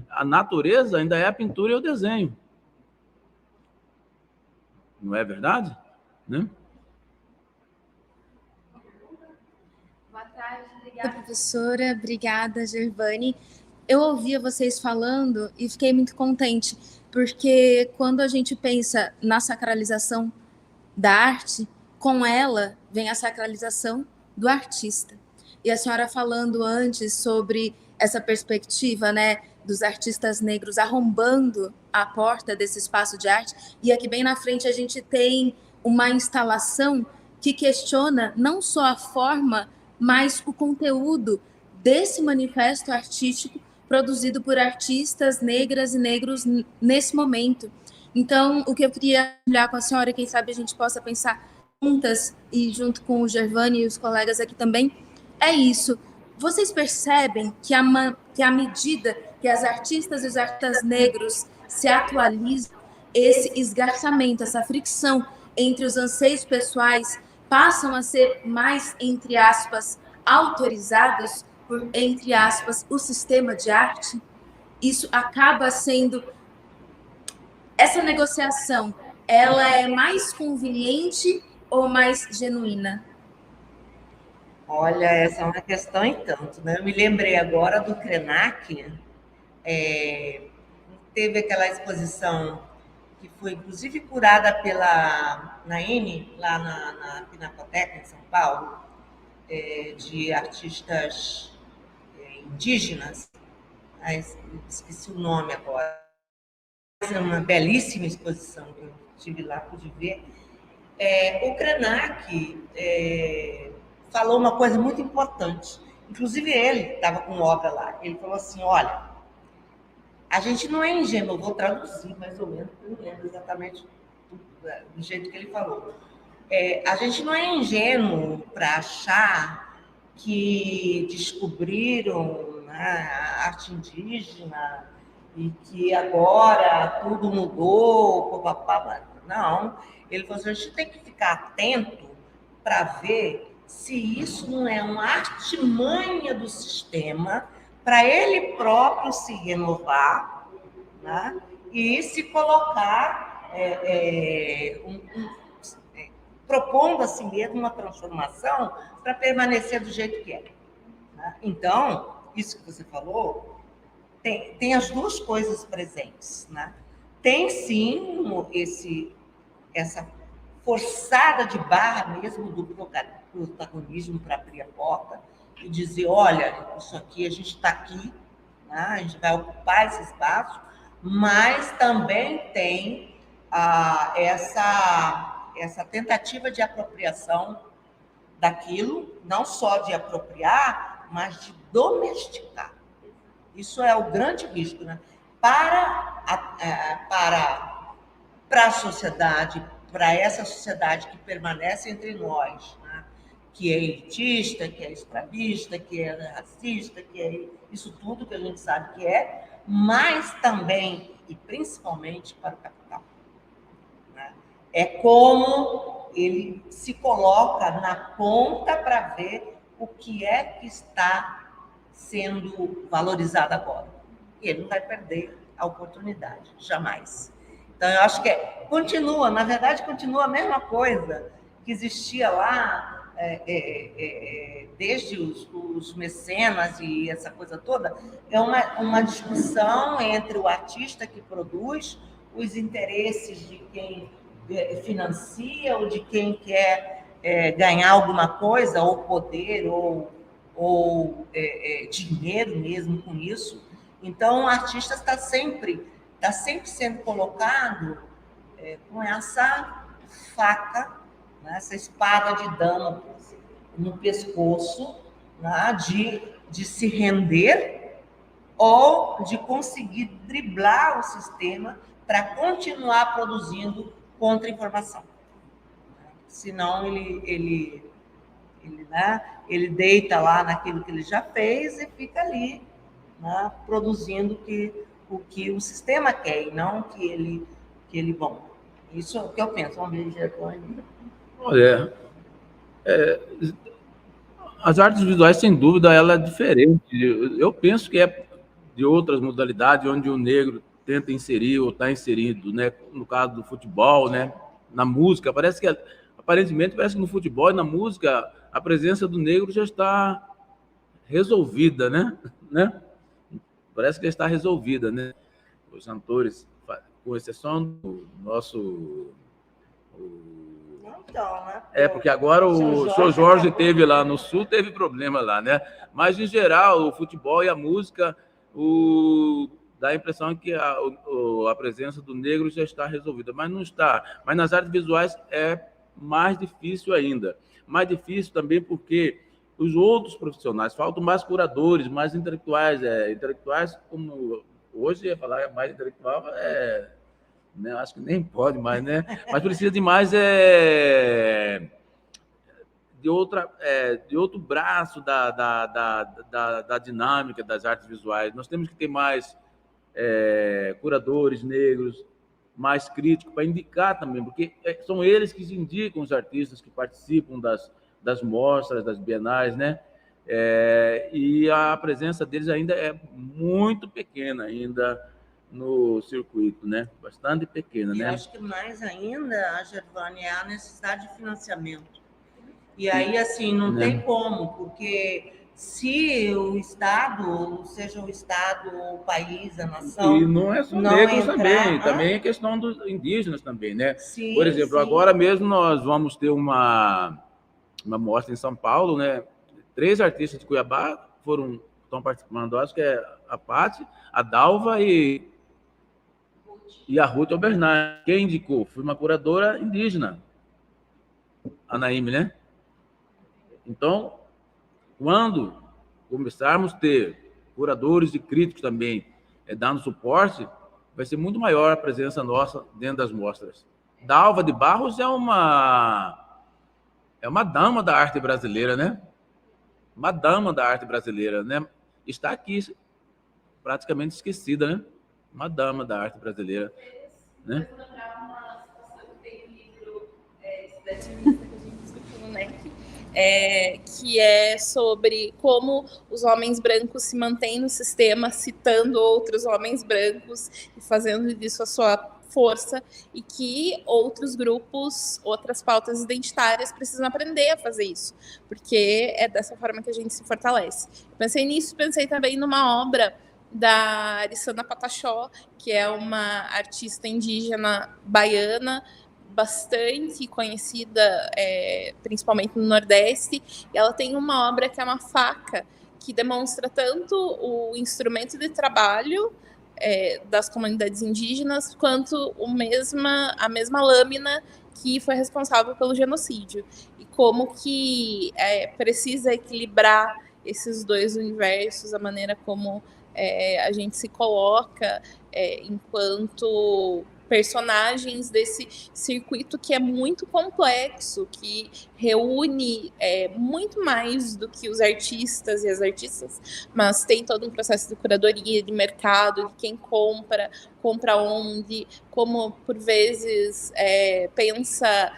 [SPEAKER 4] a natureza ainda é a pintura e o desenho. Não é verdade? Né?
[SPEAKER 7] Boa tarde, obrigada, professora. Obrigada, Gervani. eu ouvia vocês falando e fiquei muito contente, porque quando a gente pensa na sacralização da arte, com ela vem a sacralização do artista. E a senhora falando antes sobre essa perspectiva, né, dos artistas negros arrombando a porta desse espaço de arte, e aqui bem na frente a gente tem uma instalação que questiona não só a forma, mas o conteúdo desse manifesto artístico produzido por artistas negras e negros nesse momento. Então, o que eu queria olhar com a senhora, quem sabe a gente possa pensar juntas, e junto com o Gervani e os colegas aqui também, é isso. Vocês percebem que à medida que as artistas e os artistas negros se atualizam, esse esgarçamento, essa fricção entre os anseios pessoais passam a ser mais, entre aspas, autorizados por, entre aspas, o sistema de arte? Isso acaba sendo... Essa negociação, ela é mais conveniente ou mais genuína?
[SPEAKER 3] Olha, essa é uma questão em tanto, né? Eu me lembrei agora do Krenak, teve aquela exposição que foi, inclusive, curada pela Naine, lá na Pinacoteca, em São Paulo, de artistas indígenas, mas esqueci o nome agora. É uma belíssima exposição que eu estive lá, pude ver. O Krenak falou uma coisa muito importante. Inclusive, ele estava com obra lá. Ele falou assim, olha, a gente não é ingênuo, eu vou traduzir mais ou menos, eu não lembro exatamente do jeito que ele falou. A gente não é ingênuo para achar que descobriram, né, a arte indígena e que agora tudo mudou, papapá. Não, ele falou assim, a gente tem que ficar atento para ver se isso não é uma artimanha do sistema para ele próprio se renovar, né, e se colocar, propondo a si mesmo uma transformação para permanecer do jeito que é. Né? Então, isso que você falou, tem as duas coisas presentes. Né? Tem, sim, essa forçada de barra mesmo do protagonismo para abrir a porta e dizer, olha, isso aqui, a gente está aqui, né? A gente vai ocupar esse espaço, mas também tem essa tentativa de apropriação daquilo, não só de apropriar, mas de domesticar. Isso é o grande risco, né? Para a sociedade, para essa sociedade que permanece entre nós, né? Que é elitista, que é escravista, que é racista, que é isso tudo que a gente sabe que é, mas também e principalmente para o capital. Né? É como ele se coloca na ponta para ver o que é que está sendo valorizado agora. E ele não vai perder a oportunidade, jamais. Então, eu acho que continua, na verdade, continua a mesma coisa que existia lá, desde os mecenas e essa coisa toda. É uma discussão entre o artista que produz, os interesses de quem financia ou de quem quer ganhar alguma coisa, ou poder, ou dinheiro mesmo com isso. Então, o artista está sempre sendo colocado com essa faca, né, essa espada de dano no pescoço, né, de se render ou de conseguir driblar o sistema para continuar produzindo contra-informação. Senão, ele deita lá naquilo que ele já fez e fica ali, né, produzindo o que o sistema quer e não o que ele bom. Isso é o que eu penso. Vamos ver, Gervani.
[SPEAKER 4] Olha, as artes visuais, sem dúvida, ela é diferente. Eu penso que é de outras modalidades, onde o negro tenta inserir ou está inserido, né? No caso do futebol, né? Na música, aparentemente parece que no futebol e na música a presença do negro já está resolvida, né? parece que está resolvida, né? Os cantores, com exceção do nosso...
[SPEAKER 3] Então, né?
[SPEAKER 4] Porque agora o São Jorge teve lá no Sul, teve problema lá, né? Mas, em geral, o futebol e a música, dá a impressão que a presença do negro já está resolvida, mas não está. Mas nas artes visuais é mais difícil ainda. Mais difícil também porque os outros profissionais, faltam mais curadores, mais intelectuais. Intelectuais, como hoje ia falar mais intelectual, né, acho que nem pode mais, né? Mas precisa de mais de outro braço da dinâmica das artes visuais. Nós temos que ter mais curadores negros, mais críticos, para indicar também, porque são eles que indicam os artistas que participam das mostras, das bienais, né? E a presença deles ainda é muito pequena, ainda no circuito, né? Bastante pequena, né?
[SPEAKER 3] Eu acho que mais ainda, Gervânia, é a necessidade de financiamento. E aí, assim, não tem como, porque se o Estado, seja o Estado, o país, a nação...
[SPEAKER 4] E não é só negros também é questão dos indígenas também, né?
[SPEAKER 3] Sim,
[SPEAKER 4] por exemplo, agora mesmo nós vamos ter uma mostra em São Paulo, né? 3 artistas de Cuiabá estão participando, acho que é a Paty, a Dalva e a Ruth Albernaz. Quem indicou? Foi uma curadora indígena, a Naime, né? Então, quando começarmos a ter curadores e críticos também dando suporte, vai ser muito maior a presença nossa dentro das mostras. Dalva de Barros é uma dama da arte brasileira, né? Uma dama da arte brasileira, né? Está aqui, praticamente esquecida, né? Uma dama da arte brasileira, né?
[SPEAKER 7] Eu lembrava uma situação que tem um livro estudantilista que a gente discutiu no NEC, que é sobre como os homens brancos se mantêm no sistema, citando outros homens brancos e fazendo disso a sua força, e que outros grupos, outras pautas identitárias precisam aprender a fazer isso, porque é dessa forma que a gente se fortalece. Eu pensei nisso, pensei também numa obra da Arissana Pataxó, que é uma artista indígena baiana, bastante conhecida, principalmente no Nordeste, e ela tem uma obra que é uma faca, que demonstra tanto o instrumento de trabalho das comunidades indígenas, quanto a mesma lâmina que foi responsável pelo genocídio, e como que precisa equilibrar esses dois universos, a maneira como a gente se coloca enquanto personagens desse circuito que é muito complexo, que reúne muito mais do que os artistas e as artistas, mas tem todo um processo de curadoria, de mercado, de quem compra onde, como por vezes pensa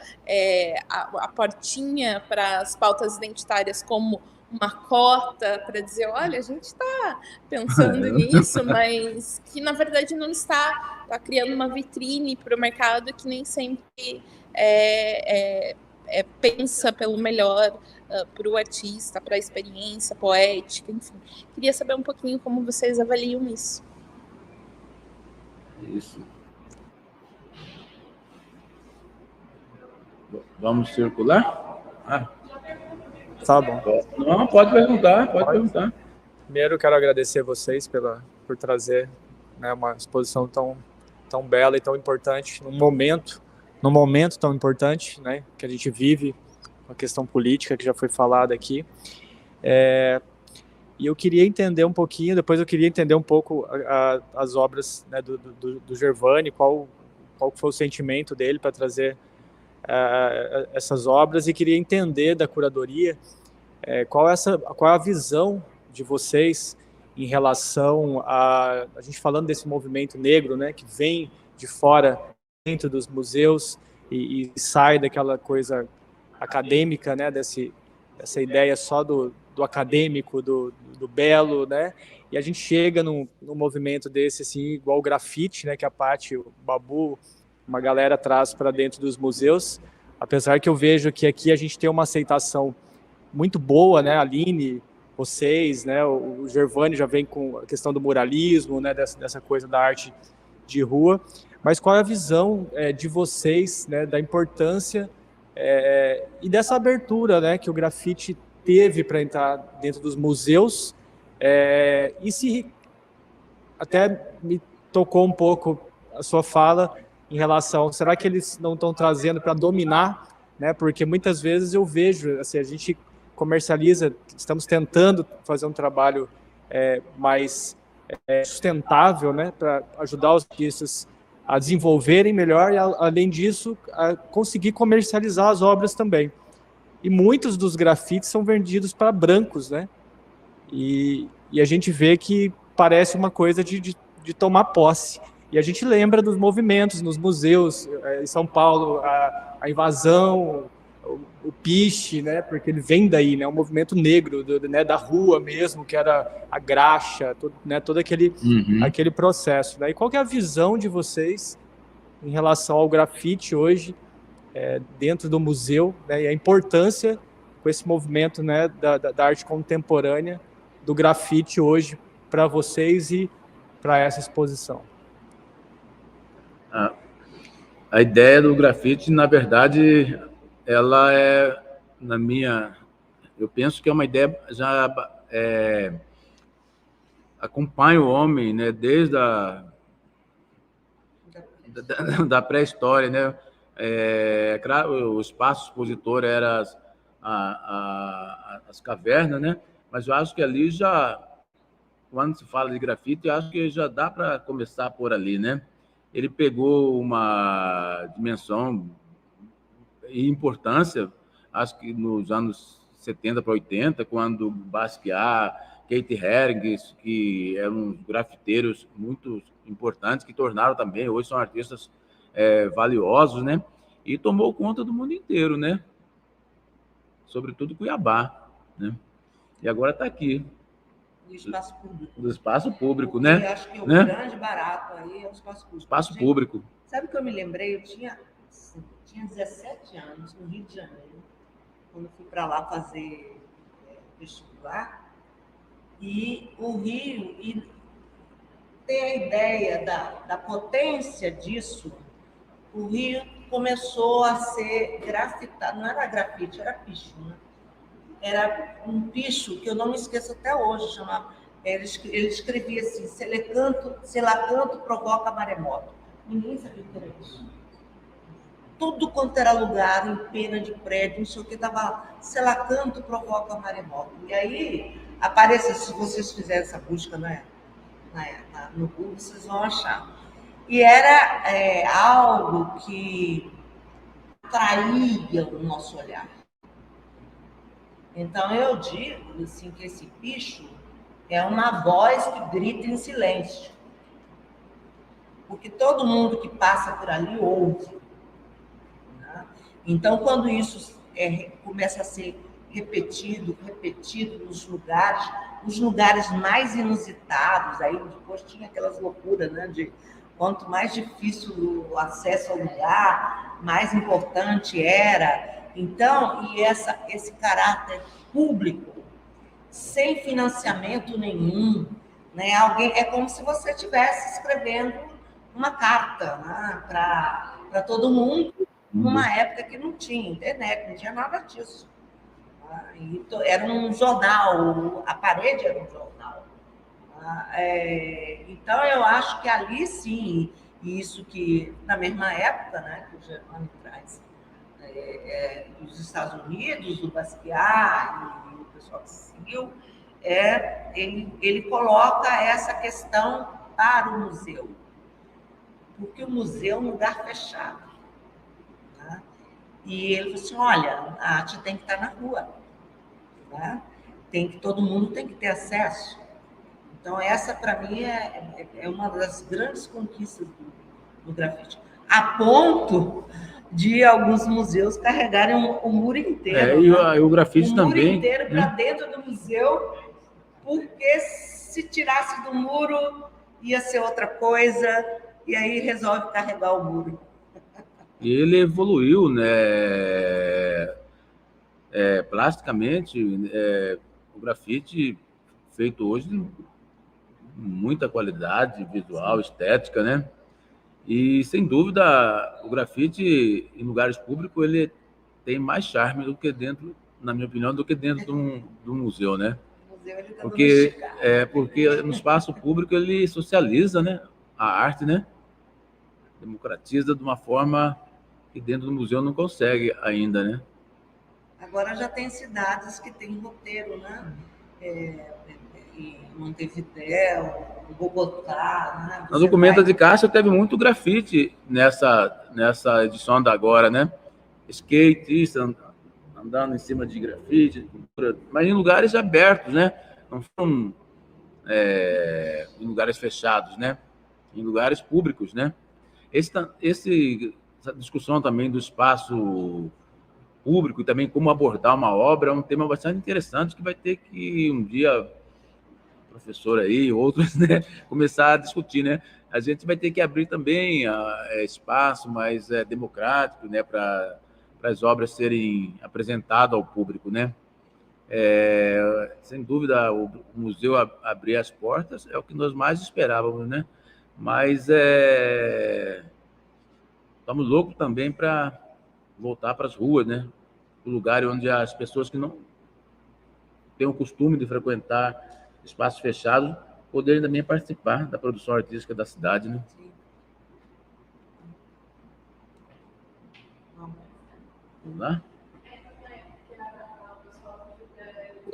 [SPEAKER 7] a portinha para as pautas identitárias como uma cota para dizer, olha, a gente está pensando nisso, mas que na verdade não está criando uma vitrine para o mercado que nem sempre pensa pelo melhor para o artista, para a experiência poética, enfim. Queria saber um pouquinho como vocês avaliam isso.
[SPEAKER 4] Isso. Vamos circular?
[SPEAKER 8] Tá bom.
[SPEAKER 4] Não, pode perguntar.
[SPEAKER 8] Primeiro, quero agradecer vocês por trazer, né, uma exposição tão bela e tão importante num momento tão importante, né, que a gente vive, a questão política que já foi falada aqui. E eu queria entender um pouquinho, depois eu queria entender um pouco as obras, né, do Gervânia, qual foi o sentimento dele para trazer essas obras, e queria entender da curadoria qual é a visão de vocês em relação a gente falando desse movimento negro, né, que vem de fora, dentro dos museus e sai daquela coisa acadêmica, né, dessa ideia só do acadêmico, do belo, né, e a gente chega num movimento desse, assim, igual o grafite, né, que a Paty, o Babu, uma galera traz para dentro dos museus, apesar que eu vejo que aqui a gente tem uma aceitação muito boa, né, a Aline, vocês, né? O Gervani já vem com a questão do muralismo, né? Dessa coisa da arte de rua. Mas qual é a visão de vocês, né? Da importância e dessa abertura, né? Que o grafite teve para entrar dentro dos museus, e se até me tocou um pouco a sua fala em relação, será que eles não estão trazendo para dominar, né? Porque muitas vezes eu vejo, assim, a gente comercializa, estamos tentando fazer um trabalho mais sustentável, né? Para ajudar os artistas a desenvolverem melhor e, além disso, a conseguir comercializar as obras também. E muitos dos grafites são vendidos para brancos, né? E a gente vê que parece uma coisa de tomar posse. E a gente lembra dos movimentos nos museus, em São Paulo, a invasão, o piche, né? Porque ele vem daí, né? Um movimento negro, né? Da rua mesmo, que era a graxa, todo aquele processo. Né? E qual que é a visão de vocês em relação ao grafite hoje, dentro do museu, né, e a importância com esse movimento, né, da arte contemporânea, do grafite hoje para vocês e para essa exposição?
[SPEAKER 4] A ideia do grafite, na verdade, ela eu penso que é uma ideia já acompanha o homem, né, desde da pré-história, né? Claro, o espaço expositor era as cavernas, né? Mas eu acho que ali quando se fala de grafite, eu acho que já dá para começar por ali, né? Ele pegou uma dimensão e importância, acho que nos anos 70 para 80, quando Basquiat, Keith Haring, que eram grafiteiros muito importantes, que tornaram também, hoje são artistas valiosos, né? E tomou conta do mundo inteiro, né? Sobretudo Cuiabá, né? E agora está aqui.
[SPEAKER 3] Do espaço público.
[SPEAKER 4] Do espaço público,
[SPEAKER 3] porque
[SPEAKER 4] né?
[SPEAKER 3] Acho que o grande barato aí é o espaço público.
[SPEAKER 4] Espaço público.
[SPEAKER 3] Sabe o que eu me lembrei? Eu tinha 17 anos, no Rio de Janeiro, quando fui para lá fazer vestibular, e o Rio, e ter a ideia da potência disso, o Rio começou a ser grafitado, não era grafite, era picho, né? Era um picho que eu não me esqueço até hoje, ele escrevia assim, Selacanto provoca maremoto. Ninguém sabia o que era isso. Tudo quanto era lugar, em pena de prédio, não sei o que, estava Selacanto provoca maremoto. E aí, aparece, se vocês fizerem essa busca no Google, vocês vão achar. E era algo que atraía o nosso olhar. Então, eu digo assim, que esse picho é uma voz que grita em silêncio. Porque todo mundo que passa por ali ouve. Né? Então, quando isso começa a ser repetido nos lugares mais inusitados, aí depois tinha aquelas loucuras, né, de quanto mais difícil o acesso ao lugar, mais importante era. Então, e esse caráter público, sem financiamento nenhum, né? É como se você estivesse escrevendo uma carta, né, para todo mundo, numa época que não tinha internet, não tinha nada disso. Então, era um jornal, a parede era um jornal. Então, eu acho que ali sim, isso que na mesma época, né, que o Gervani traz, dos Estados Unidos, do Basquiat e o pessoal que seguiu, ele coloca essa questão para o museu, porque o museu é um lugar fechado. Né? E ele falou assim, olha, a arte tem que estar na rua. Né? Todo mundo tem que ter acesso. Então, essa, para mim, é uma das grandes conquistas do grafite. A ponto de alguns museus carregarem o muro inteiro.
[SPEAKER 4] E o grafite também.
[SPEAKER 3] O muro inteiro para dentro do museu, porque se tirasse do muro, ia ser outra coisa, e aí resolve carregar o muro.
[SPEAKER 4] E ele evoluiu, né? Plasticamente, o grafite feito hoje de muita qualidade visual, estética, né? E, sem dúvida, o grafite em lugares públicos ele tem mais charme do que dentro, na minha opinião, do que dentro de um museu, né? Porque no espaço público ele socializa, né, a arte, né? Democratiza de uma forma que dentro do museu não consegue ainda, né?
[SPEAKER 3] Agora já tem cidades que têm roteiro, né? Em Montevidéu, Bogotá, né?
[SPEAKER 4] Na Documenta de Cássia teve muito grafite nessa edição da agora, né? Skatista andando em cima de grafite, mas em lugares abertos, né? Não foram em lugares fechados, né? Em lugares públicos, né? Essa discussão também do espaço público e também como abordar uma obra é um tema bastante interessante que vai ter que um dia professor aí, outros, né, começar a discutir, né? A gente vai ter que abrir também espaço mais democrático, né, para as obras serem apresentadas ao público, né? Sem dúvida, o museu abrir as portas é o que nós mais esperávamos, né? Mas estamos loucos também para voltar para as ruas, né? O lugar onde as pessoas que não têm o costume de frequentar espaços fechados poderem também participar da produção artística da cidade, né? Vamos lá?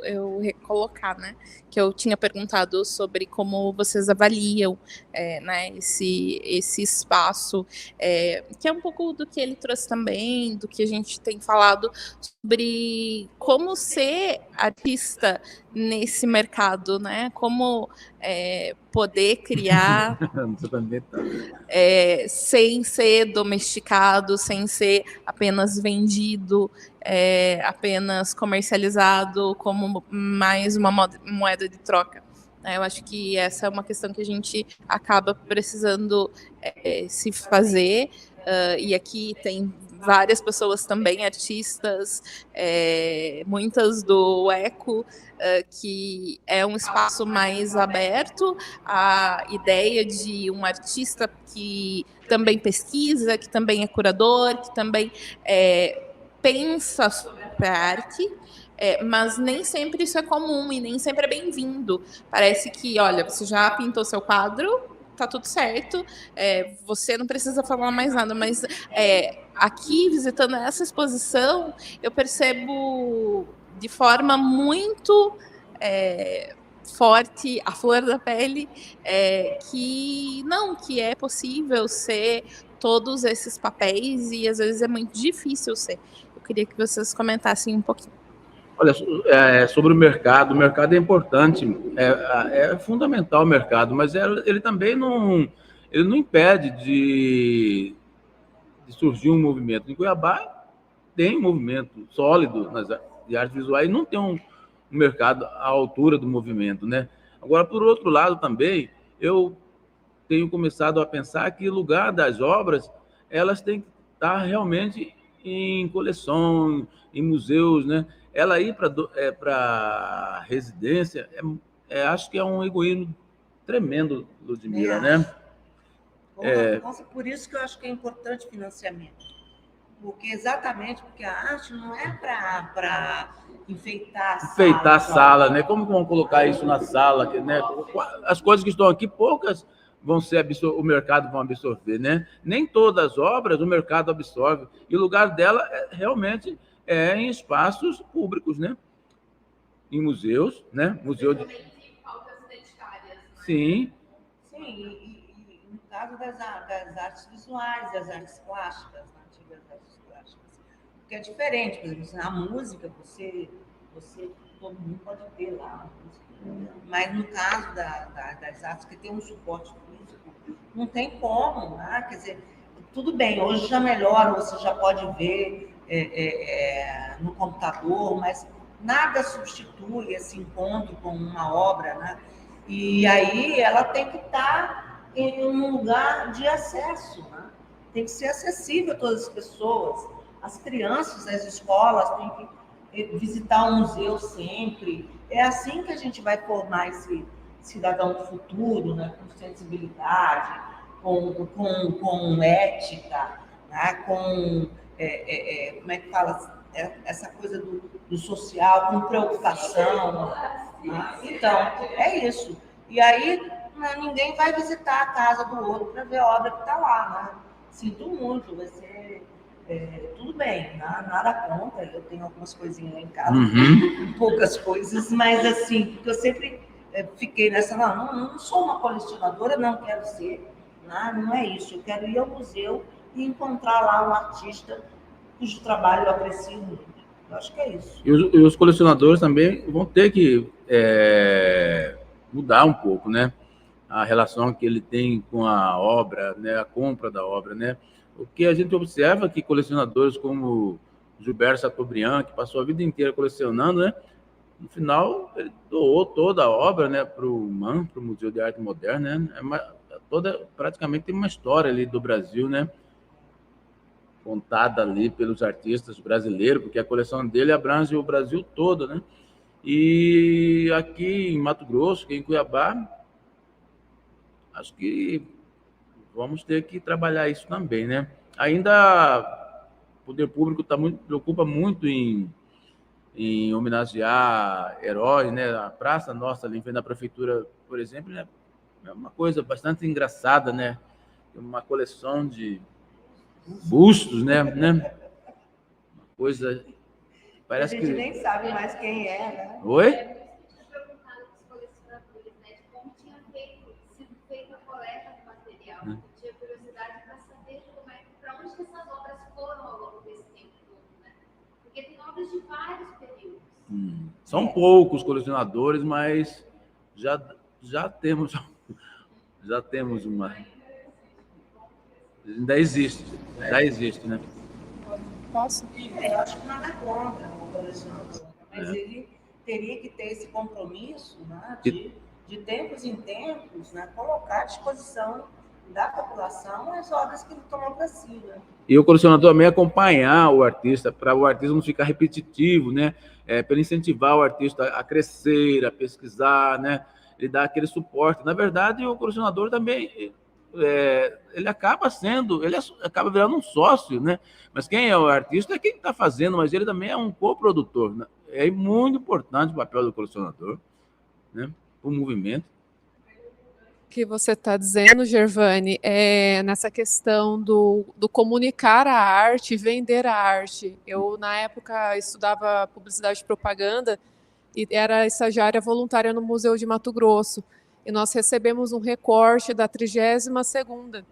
[SPEAKER 9] Eu recolocar, né, que eu tinha perguntado sobre como vocês avaliam, né, esse espaço, que é um pouco do que ele trouxe também, do que a gente tem falado sobre como ser artista nesse mercado, né, como poder criar sem ser domesticado, sem ser apenas vendido, apenas comercializado como mais uma moeda de troca. Eu acho que essa é uma questão que a gente acaba precisando se fazer, e aqui tem várias pessoas também, artistas, muitas do ECO, que é um espaço mais aberto à ideia de um artista que também pesquisa, que também é curador, que também pensa sobre a arte, mas nem sempre isso é comum e nem sempre é bem-vindo. Parece que, olha, você já pintou seu quadro, tá tudo certo, você não precisa falar mais nada, mas aqui, visitando essa exposição, eu percebo de forma muito forte, à flor da pele, que é possível ser todos esses papéis e às vezes é muito difícil ser. Eu queria que vocês comentassem um pouquinho.
[SPEAKER 4] Olha, sobre o mercado é importante, é fundamental o mercado, mas ele também não impede de surgir um movimento. Em Cuiabá tem um movimento sólido de artes visuais e não tem um mercado à altura do movimento, né? Agora, por outro lado também, eu tenho começado a pensar que o lugar das obras, elas têm que estar realmente em coleção, em museus, né? Ela ir para residência, acho que é um egoísmo tremendo, Ludmila, né?
[SPEAKER 3] Por isso que eu acho que é importante financiamento. Porque a arte não é para enfeitar
[SPEAKER 4] a sala, né? Como vão colocar isso na sala? Né? As coisas que estão aqui, poucas vão ser o mercado vai absorver, né? Nem todas as obras o mercado absorve. E o lugar dela realmente é em espaços públicos, né? Em museus, né? Museu de... Sim.
[SPEAKER 3] Sim, e no caso das artes visuais, das artes plásticas, antigas artes plásticas, que é diferente, por exemplo, a música, você todo mundo pode ter lá, mas no caso das artes que tem um suporte físico, não tem como, né? Quer dizer, tudo bem, hoje já melhora, você já pode ver no computador, mas nada substitui esse encontro com uma obra, né? E aí ela tem que estar em um lugar de acesso, né? Tem que ser acessível a todas as pessoas, as crianças, as escolas têm que visitar o museu sempre. É assim que a gente vai formar esse cidadão do futuro, né? Com sensibilidade, com ética, né? Com, como é que fala, essa coisa do social, com preocupação. Né? Então, é isso. E aí, né, ninguém vai visitar a casa do outro para ver a obra que está lá. Né? Sinto muito, vai ser... tudo bem, nada contra, eu tenho algumas coisinhas lá em casa, poucas coisas, mas assim, porque eu sempre fiquei nessa, não sou uma colecionadora, não quero ser, não é isso, eu quero ir ao museu e encontrar lá um artista cujo trabalho eu aprecio muito. Eu acho que é isso.
[SPEAKER 4] E os colecionadores também vão ter que mudar um pouco, né? A relação que ele tem com a obra, né? A compra da obra, né? O que a gente observa que colecionadores como Gilberto Chateaubriand, que passou a vida inteira colecionando, né? No final, ele doou toda a obra, né, para o MAM, para o Museu de Arte Moderna, né? Praticamente tem uma história ali do Brasil, né? Contada ali pelos artistas brasileiros, porque a coleção dele abrange o Brasil todo, né? E aqui em Mato Grosso, aqui em Cuiabá, acho que vamos ter que trabalhar isso também, né? Ainda o poder público preocupa muito em homenagear heróis, né? A praça nossa ali em frente da prefeitura, por exemplo, né? É uma coisa bastante engraçada, né? Uma coleção de bustos, né? Uma coisa... Parece
[SPEAKER 3] a gente
[SPEAKER 4] que...
[SPEAKER 3] nem sabe mais quem é, né?
[SPEAKER 4] Oi?
[SPEAKER 5] Perguntaram para os colecionadores, né, de como tinha sido feita a coleta do material. Eu tinha curiosidade para saber para onde que essas obras foram ao longo desse tempo todo, né? Porque tem obras de vários períodos.
[SPEAKER 4] São poucos colecionadores, mas já temos uma... Ainda existe, né?
[SPEAKER 9] Posso?
[SPEAKER 3] Eu acho que nada contra o colecionador, mas ele teria que ter esse compromisso, né, de tempos em tempos, né, colocar à disposição da população as obras que ele tomou para si. Né?
[SPEAKER 4] E o colecionador também acompanhar o artista, para o artista não ficar repetitivo, né? Para incentivar o artista a crescer, a pesquisar, né? Ele dá aquele suporte. Na verdade, o colecionador também... ele acaba virando um sócio, né? Mas quem é o artista é quem está fazendo, mas ele também é um coprodutor, né? É muito importante o papel do colecionador, né? O movimento.
[SPEAKER 10] Que você está dizendo, Gervane, nessa questão do comunicar a arte, vender a arte. Eu, na época, estudava publicidade e propaganda e era estagiária voluntária no Museu de Mato Grosso. E nós recebemos um recorte da 32ª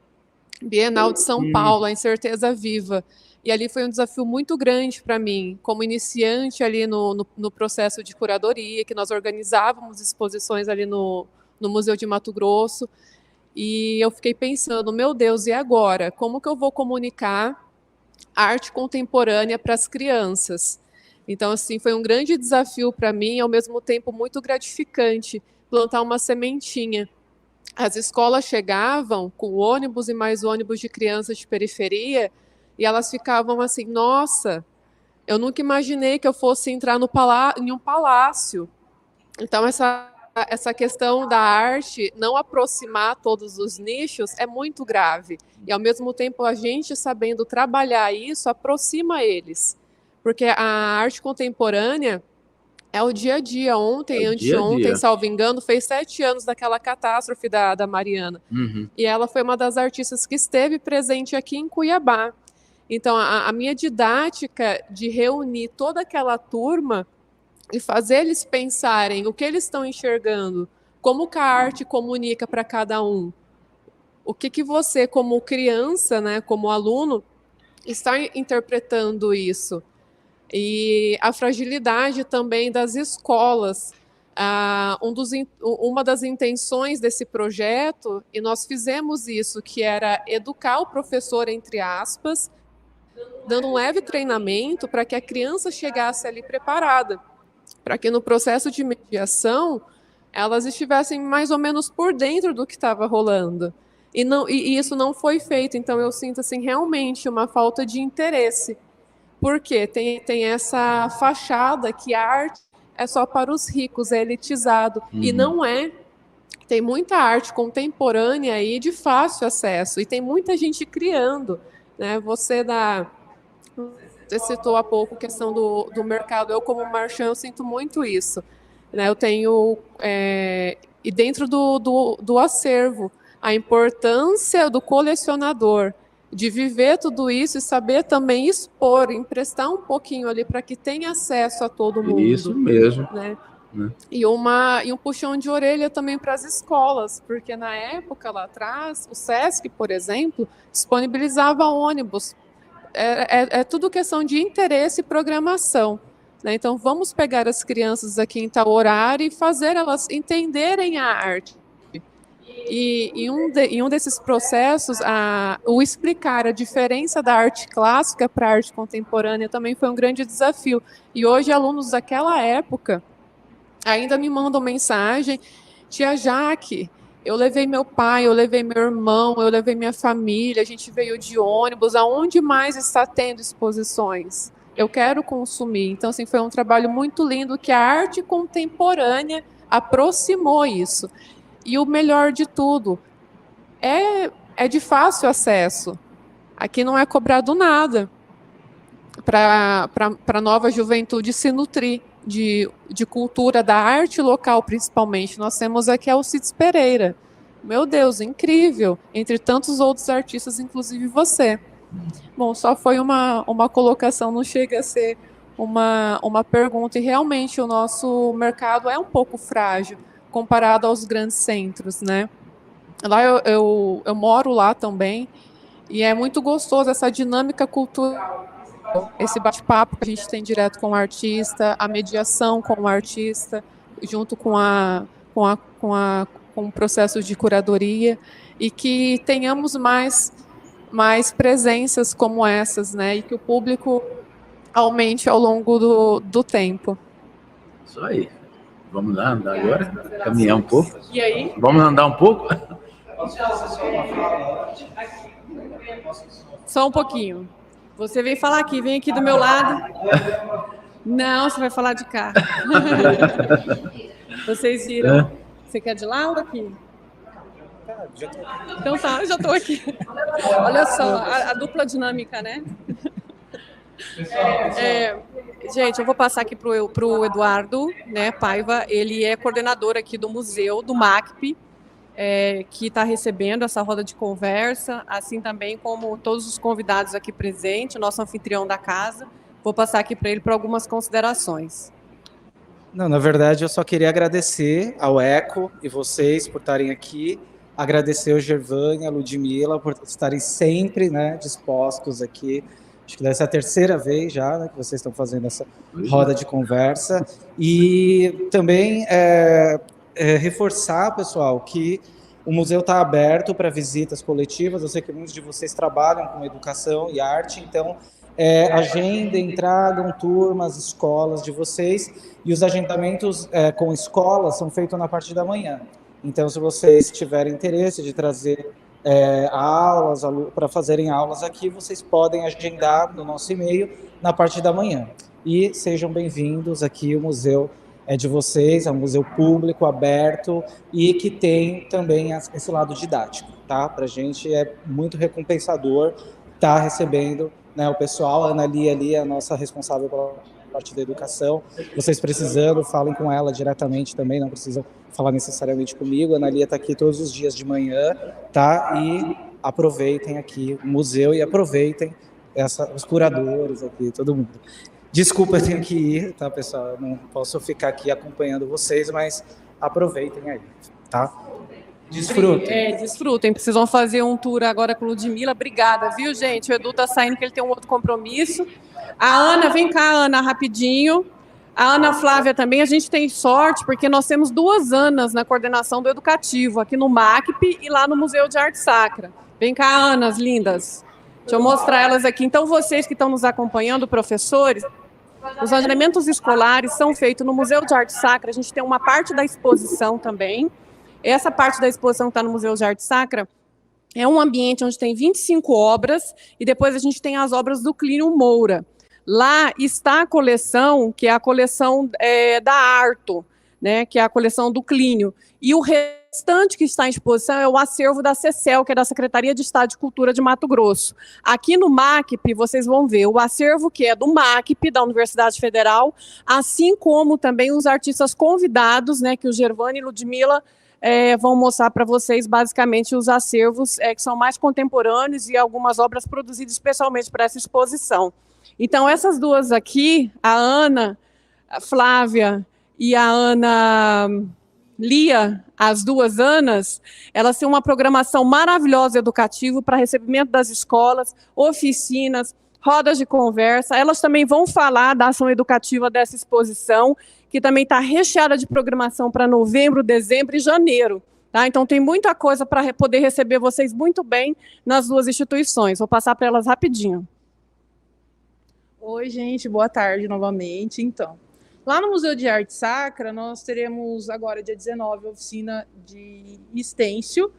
[SPEAKER 10] Bienal de São Paulo, a Incerteza Viva. E ali foi um desafio muito grande para mim, como iniciante ali no processo de curadoria, que nós organizávamos exposições ali no Museu de Mato Grosso. E eu fiquei pensando, meu Deus, e agora? Como que eu vou comunicar arte contemporânea para as crianças? Então, assim, foi um grande desafio para mim e, ao mesmo tempo, muito gratificante plantar uma sementinha. As escolas chegavam com ônibus e mais ônibus de crianças de periferia e elas ficavam assim, nossa, eu nunca imaginei que eu fosse entrar em um palácio. Então, essa questão da arte não aproximar todos os nichos é muito grave. E, ao mesmo tempo, a gente sabendo trabalhar isso aproxima eles. Porque a arte contemporânea é o dia a dia. Ontem, anteontem, salvo engano, fez 7 anos daquela catástrofe da Mariana. E ela foi uma das artistas que esteve presente aqui em Cuiabá. Então, a minha didática de reunir toda aquela turma e fazer eles pensarem o que eles estão enxergando, como que a arte comunica para cada um, o que você, como criança, né, como aluno, está interpretando isso. E a fragilidade também das escolas. Uma das intenções desse projeto, e nós fizemos isso, que era educar o professor, entre aspas, dando um leve treinamento para que a criança chegasse ali preparada, para que no processo de mediação elas estivessem mais ou menos por dentro do que estava rolando. E isso não foi feito, então eu sinto assim, realmente uma falta de interesse. Por quê? Tem essa fachada que a arte é só para os ricos, é elitizado. E não é. Tem muita arte contemporânea aí de fácil acesso. E tem muita gente criando, né? Você citou há pouco a questão do mercado. Eu, como marchand, eu sinto muito isso. Né? Eu tenho... e dentro do acervo, a importância do colecionador, de viver tudo isso e saber também expor, emprestar um pouquinho ali para que tenha acesso a todo mundo.
[SPEAKER 4] Isso mesmo.
[SPEAKER 10] Né? E um puxão de orelha também para as escolas, porque na época, lá atrás, o SESC, por exemplo, disponibilizava ônibus. É tudo questão de interesse e programação. Né? Então, vamos pegar as crianças aqui em tal horário e fazer elas entenderem a arte. E em um desses processos, o explicar a diferença da arte clássica para a arte contemporânea também foi um grande desafio. E hoje, alunos daquela época ainda me mandam mensagem: tia Jaque, eu levei meu pai, eu levei meu irmão, eu levei minha família, a gente veio de ônibus, aonde mais está tendo exposições? Eu quero consumir. Então, assim, foi um trabalho muito lindo que a arte contemporânea aproximou isso. E o melhor de tudo, é de fácil acesso. Aqui não é cobrado nada para a nova juventude se nutrir de cultura, da arte local principalmente. Nós temos aqui a Alcides Pereira. Meu Deus, incrível! Entre tantos outros artistas, inclusive você. Bom, só foi uma colocação, não chega a ser uma pergunta. E realmente o nosso mercado é um pouco frágil comparado aos grandes centros, né? Lá eu moro lá também, e é muito gostoso essa dinâmica cultural, esse bate-papo que a gente tem direto com o artista, a mediação com o artista, junto com o processo de curadoria, e que tenhamos mais presenças como essas, né? E que o público aumente ao longo do tempo.
[SPEAKER 4] Isso aí. Vamos lá andar agora? Caminhar um pouco?
[SPEAKER 10] E aí?
[SPEAKER 4] Vamos andar um pouco?
[SPEAKER 11] Só um pouquinho. Você vem falar aqui, vem aqui do meu lado. Não, você vai falar de cá. Vocês viram? Você quer de lá ou daqui? Então tá, eu já estou aqui. Olha só, a dupla dinâmica, né? Gente, eu vou passar aqui para o Eduardo, né, Paiva. Ele é coordenador aqui do museu, do MACP, que está recebendo essa roda de conversa, assim também como todos os convidados aqui presentes, nosso anfitrião da casa. Vou passar aqui para ele para algumas considerações.
[SPEAKER 12] Não, na verdade, eu só queria agradecer ao ECO e vocês por estarem aqui, agradecer ao Gervani, a Ludmila, por estarem sempre, né, dispostos aqui. Acho que deve ser a terceira vez já, né, que vocês estão fazendo essa roda de conversa. E também reforçar, pessoal, que o museu está aberto para visitas coletivas. Eu sei que muitos de vocês trabalham com educação e arte, então agendem, tragam turmas, escolas de vocês. E os agendamentos com escolas são feitos na parte da manhã. Então, se vocês tiverem interesse de trazer aulas, para fazerem aulas aqui, vocês podem agendar no nosso e-mail na parte da manhã. E sejam bem-vindos aqui, o museu é de vocês, é um museu público, aberto, e que tem também esse lado didático, tá? Para a gente é muito recompensador estar recebendo, né, o pessoal. A Ana Lia ali é a nossa responsável pela parte da educação. Vocês precisando, falem com ela diretamente também, não precisam falar necessariamente comigo. A Ana Lia está aqui todos os dias de manhã, tá? E aproveitem aqui o museu e aproveitem os curadores aqui, todo mundo. Desculpa, eu tenho que ir, tá, pessoal? Eu não posso ficar aqui acompanhando vocês, mas aproveitem aí, tá? Desfrutem.
[SPEAKER 11] Desfrutem. Precisam fazer um tour agora com Ludmila. Obrigada, viu, gente? O Edu tá saindo, que ele tem um outro compromisso. A Ana, vem cá, Ana, rapidinho. A Ana Flávia também. A gente tem sorte, porque nós temos 2 Anas na coordenação do educativo, aqui no MACP e lá no Museu de Arte Sacra. Vem cá, Anas, lindas. Deixa eu mostrar elas aqui. Então, vocês que estão nos acompanhando, professores, os agendamentos escolares são feitos no Museu de Arte Sacra. A gente tem uma parte da exposição também. Essa parte da exposição que está no Museu de Arte Sacra é um ambiente onde tem 25 obras, e depois a gente tem as obras do Clínio Moura. Lá está a coleção, que é a coleção da Arto, né, que é a coleção do Clínio. E o restante que está em exposição é o acervo da CECEL, que é da Secretaria de Estado de Cultura de Mato Grosso. Aqui no MACP, vocês vão ver o acervo que é do MACP, da Universidade Federal, assim como também os artistas convidados, né, que o Gervani e Ludmila vão mostrar para vocês, basicamente, os acervos que são mais contemporâneos e algumas obras produzidas especialmente para essa exposição. Então, essas duas aqui, a Ana a Flávia e a Ana Lia, as duas Anas, elas têm uma programação maravilhosa educativa para recebimento das escolas, oficinas, rodas de conversa. Elas também vão falar da ação educativa dessa exposição, que também está recheada de programação para novembro, dezembro e janeiro. Tá? Então, tem muita coisa para poder receber vocês muito bem nas duas instituições. Vou passar para elas rapidinho.
[SPEAKER 13] Oi, gente, boa tarde novamente. Então, lá no Museu de Arte Sacra, nós teremos agora, dia 19, oficina de estêncil,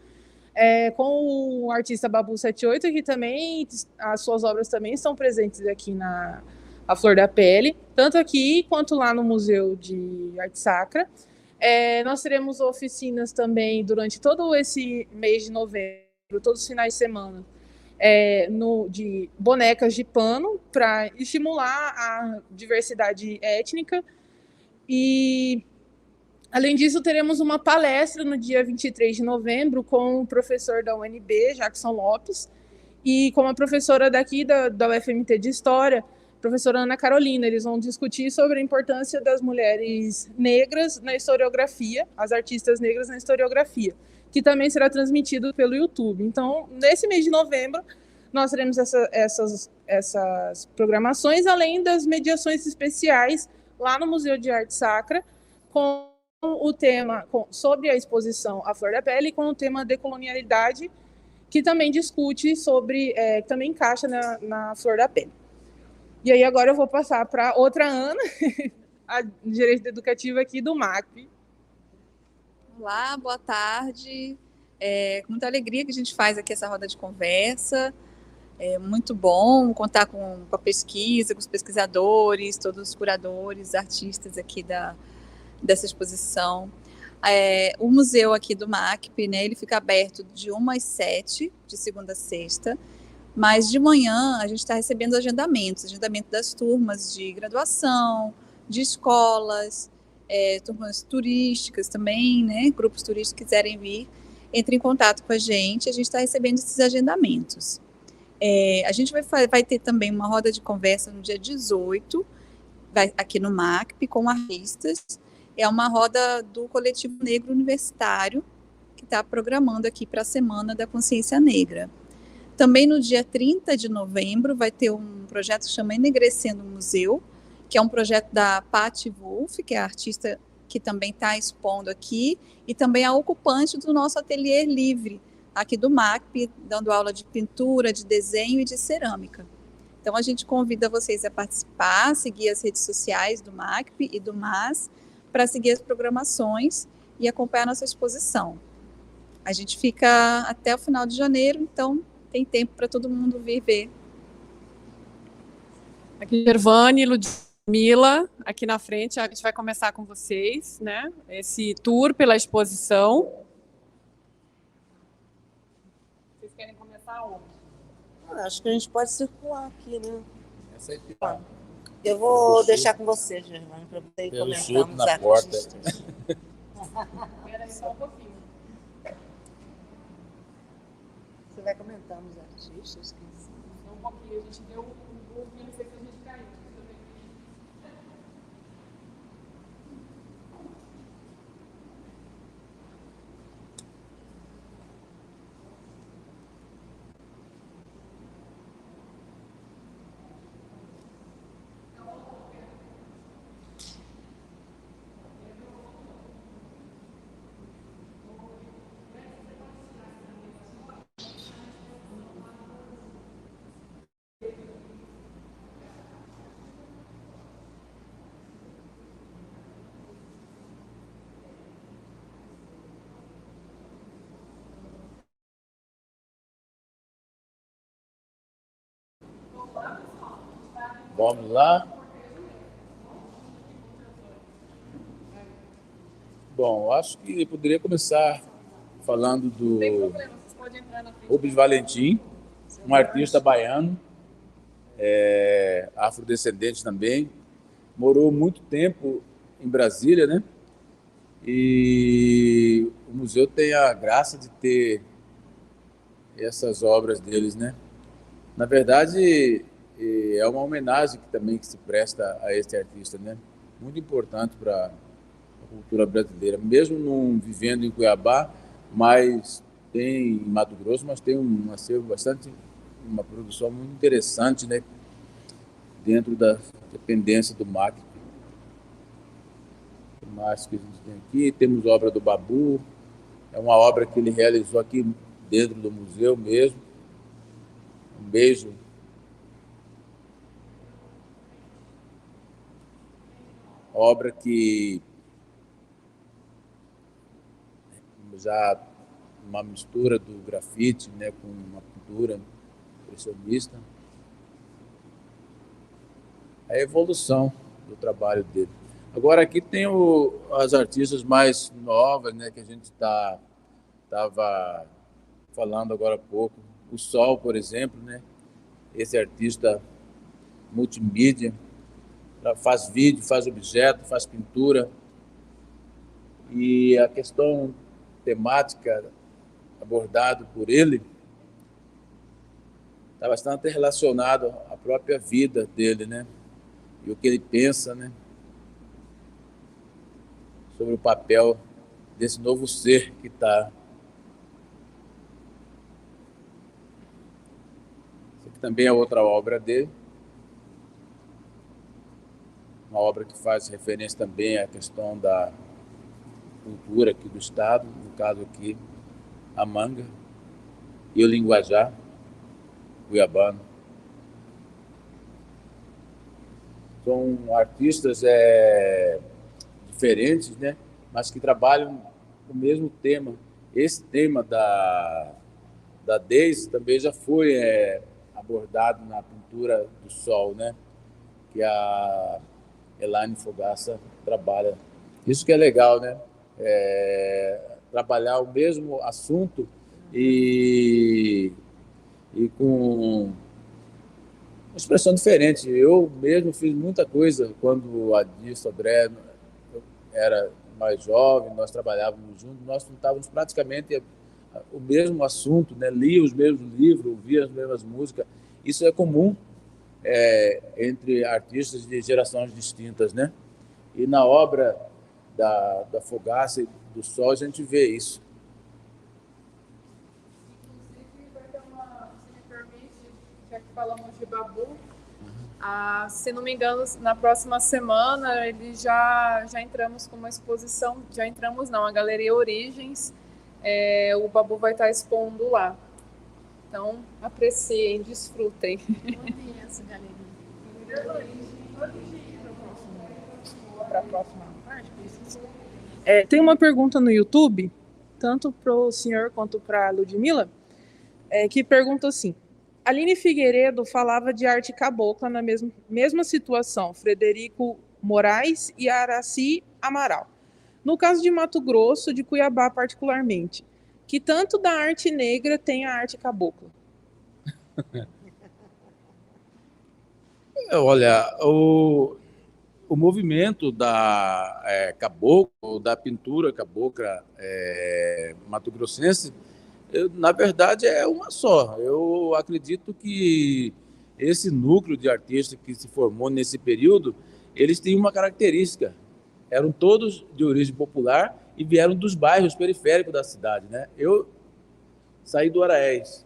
[SPEAKER 13] com o artista Babu 78, que também, as suas obras também estão presentes aqui na A Flor da Pele, tanto aqui quanto lá no Museu de Arte Sacra. Nós teremos oficinas também durante todo esse mês de novembro, todos os finais de semana, de bonecas de pano, para estimular a diversidade étnica. E, além disso, teremos uma palestra no dia 23 de novembro com o professor da UNB, Jackson Lopes, e com a professora daqui da UFMT de História, professora Ana Carolina. Eles vão discutir sobre a importância das mulheres negras na historiografia, as artistas negras na historiografia, que também será transmitido pelo YouTube. Então, nesse mês de novembro, nós teremos essas programações, além das mediações especiais lá no Museu de Arte Sacra, com o tema sobre a exposição A Flor da Pele, com o tema decolonialidade, que também discute sobre, também encaixa na Flor da Pele. E aí agora eu vou passar para outra Ana, a gerente educativa aqui do MACP.
[SPEAKER 14] Olá, boa tarde. Com muita alegria que a gente faz aqui essa roda de conversa. É muito bom contar com a pesquisa, com os pesquisadores, todos os curadores, artistas aqui dessa exposição. O museu aqui do MACP, né, ele fica aberto de 1 às 7, de segunda a sexta, mas de manhã a gente está recebendo agendamento das turmas de graduação, de escolas, turmas turísticas também, né, grupos turísticos que quiserem vir, entre em contato com a gente está recebendo esses agendamentos. A gente vai ter também uma roda de conversa no dia 18, aqui no MACP, com artistas. É uma roda do Coletivo Negro Universitário, que está programando aqui para a Semana da Consciência Negra. Também no dia 30 de novembro vai ter um projeto que chama Enegrecendo o Museu, que é um projeto da Patty Wolff, que é a artista que também está expondo aqui, e também a ocupante do nosso ateliê livre, aqui do MACP, dando aula de pintura, de desenho e de cerâmica. Então, a gente convida vocês a participar, seguir as redes sociais do MACP e do MAS, para seguir as programações e acompanhar a nossa exposição. A gente fica até o final de janeiro, então tem tempo para todo mundo vir ver.
[SPEAKER 11] Aqui, Gervani, Ludmila, aqui na frente, a gente vai começar com vocês, né? Esse tour pela exposição. Vocês querem começar onde?
[SPEAKER 3] Acho que a gente pode circular aqui, né? Eu vou deixar com você, Gervani, para você ir comentando os artistas.
[SPEAKER 11] Espera aí só um pouquinho.
[SPEAKER 3] Você vai comentando os artistas?
[SPEAKER 11] Só um pouquinho, a gente deu um pouquinho, não sei se a gente caiu.
[SPEAKER 4] Vamos lá. Bom, acho que poderia começar falando do Rubens Valentim, um artista baiano, afrodescendente também, morou muito tempo em Brasília, né? E o museu tem a graça de ter essas obras deles, né? Na verdade, é uma homenagem que se presta a este artista, né? Muito importante para a cultura brasileira, mesmo não vivendo em Cuiabá, mas tem em Mato Grosso, mas tem um acervo uma produção muito interessante, né? Dentro da dependência do MAC. O que mais que a gente tem aqui? Temos a obra do Babu, é uma obra que ele realizou aqui dentro do museu mesmo. Um beijo. Obra que já uma mistura do grafite, né, com uma pintura impressionista. A evolução do trabalho dele. Agora aqui tem as artistas mais novas, né, que a gente estava falando agora há pouco. O Sol, por exemplo, né, esse artista multimídia, faz vídeo, faz objeto, faz pintura. E a questão temática abordada por ele está bastante relacionado à própria vida dele, né? E o que ele pensa, né? Sobre o papel desse novo ser que está. Isso aqui também é outra obra dele. Uma obra que faz referência também à questão da cultura aqui do estado, no caso aqui, a manga e o linguajar cuiabano. São artistas diferentes, né? Mas que trabalham o mesmo tema. Esse tema da Daisy também já foi abordado na pintura do Sol, né? Que a Elaine Fogaça trabalha. Isso que é legal, né? Trabalhar o mesmo assunto e com uma expressão diferente. Eu mesmo fiz muita coisa quando a Dir Sodré era mais jovem, nós trabalhávamos juntos, nós juntávamos praticamente o mesmo assunto, né? Lia os mesmos livros, ouvia as mesmas músicas. Isso é comum entre artistas de gerações distintas, né? E na obra da Fogaça e do Sol a gente vê isso.
[SPEAKER 13] Inclusive, vai ter se me permite, já que falamos de Babu, se não me engano, na próxima semana já entramos com uma exposição, a Galeria Origens, o Babu vai estar expondo lá. Então, apreciem, desfrutem.
[SPEAKER 5] Onde é essa galeria?
[SPEAKER 13] Para a próxima parte. Tem uma pergunta no YouTube, tanto para o senhor quanto para a Ludmila, que pergunta assim: Aline Figueiredo falava de arte cabocla na mesma situação, Frederico Moraes e Araci Amaral. No caso de Mato Grosso, de Cuiabá particularmente, que tanto da arte negra tem a arte cabocla?
[SPEAKER 4] Olha, o movimento da caboclo, da pintura cabocla mato-grossense, na verdade, é uma só. Eu acredito que esse núcleo de artistas que se formou nesse período, eles tinham uma característica. Eram todos de origem popular e vieram dos bairros periféricos da cidade, né? Eu saí do Araés,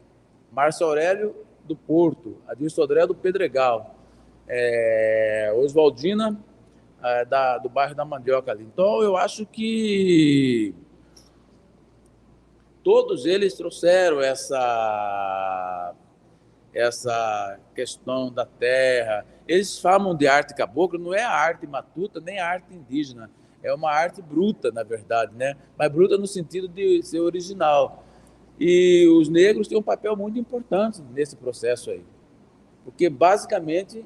[SPEAKER 4] Márcio Aurélio do Porto, Adir Sodré do Pedregal, Oswaldina do bairro da Mandioca ali. Então, eu acho que todos eles trouxeram essa questão da terra. Eles falam de arte cabocla, não é a arte matuta, nem a arte indígena. É uma arte bruta, na verdade, né? Mas bruta no sentido de ser original. E os negros têm um papel muito importante nesse processo aí. Porque, basicamente,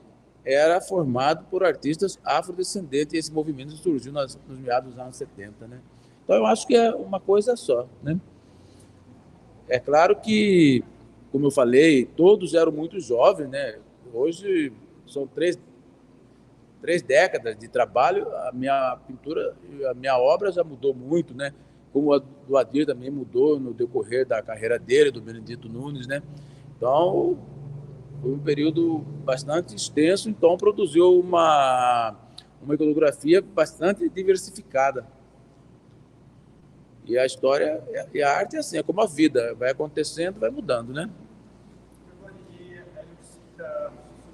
[SPEAKER 4] era formado por artistas afrodescendentes, e esse movimento surgiu nos meados dos anos 70, né? Então, eu acho que é uma coisa só, né? É claro que, como eu falei, todos eram muito jovens, né? Hoje são três décadas de trabalho, a minha pintura, a minha obra já mudou muito, né? Como a do Adir também mudou no decorrer da carreira dele, do Benedito Nunes, né? Então, foi um período bastante extenso, então produziu uma iconografia bastante diversificada. E a história e a arte é assim, é como a vida, vai acontecendo, vai mudando, né?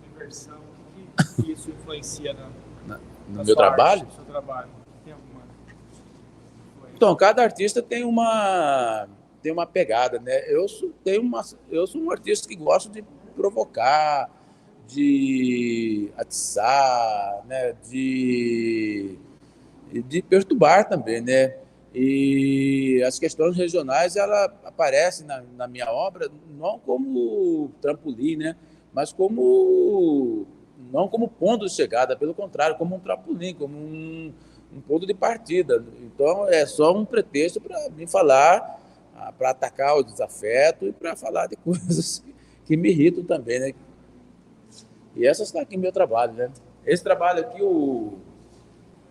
[SPEAKER 8] Subversão, o que isso influencia
[SPEAKER 4] no meu trabalho?
[SPEAKER 8] No seu trabalho? Tem alguma?
[SPEAKER 4] Então, cada artista tem uma pegada, né? Eu sou um artista que gosto de provocar, de atiçar, né? de perturbar também, né? E as questões regionais, ela aparecem na minha obra não como trampolim, né? Mas não como ponto de chegada, pelo contrário, como um trampolim, como um ponto de partida. Então, é só um pretexto para me falar, para atacar o desafeto e para falar de coisas que me irritam também, né? E essas estão aqui no meu trabalho, né? Esse trabalho aqui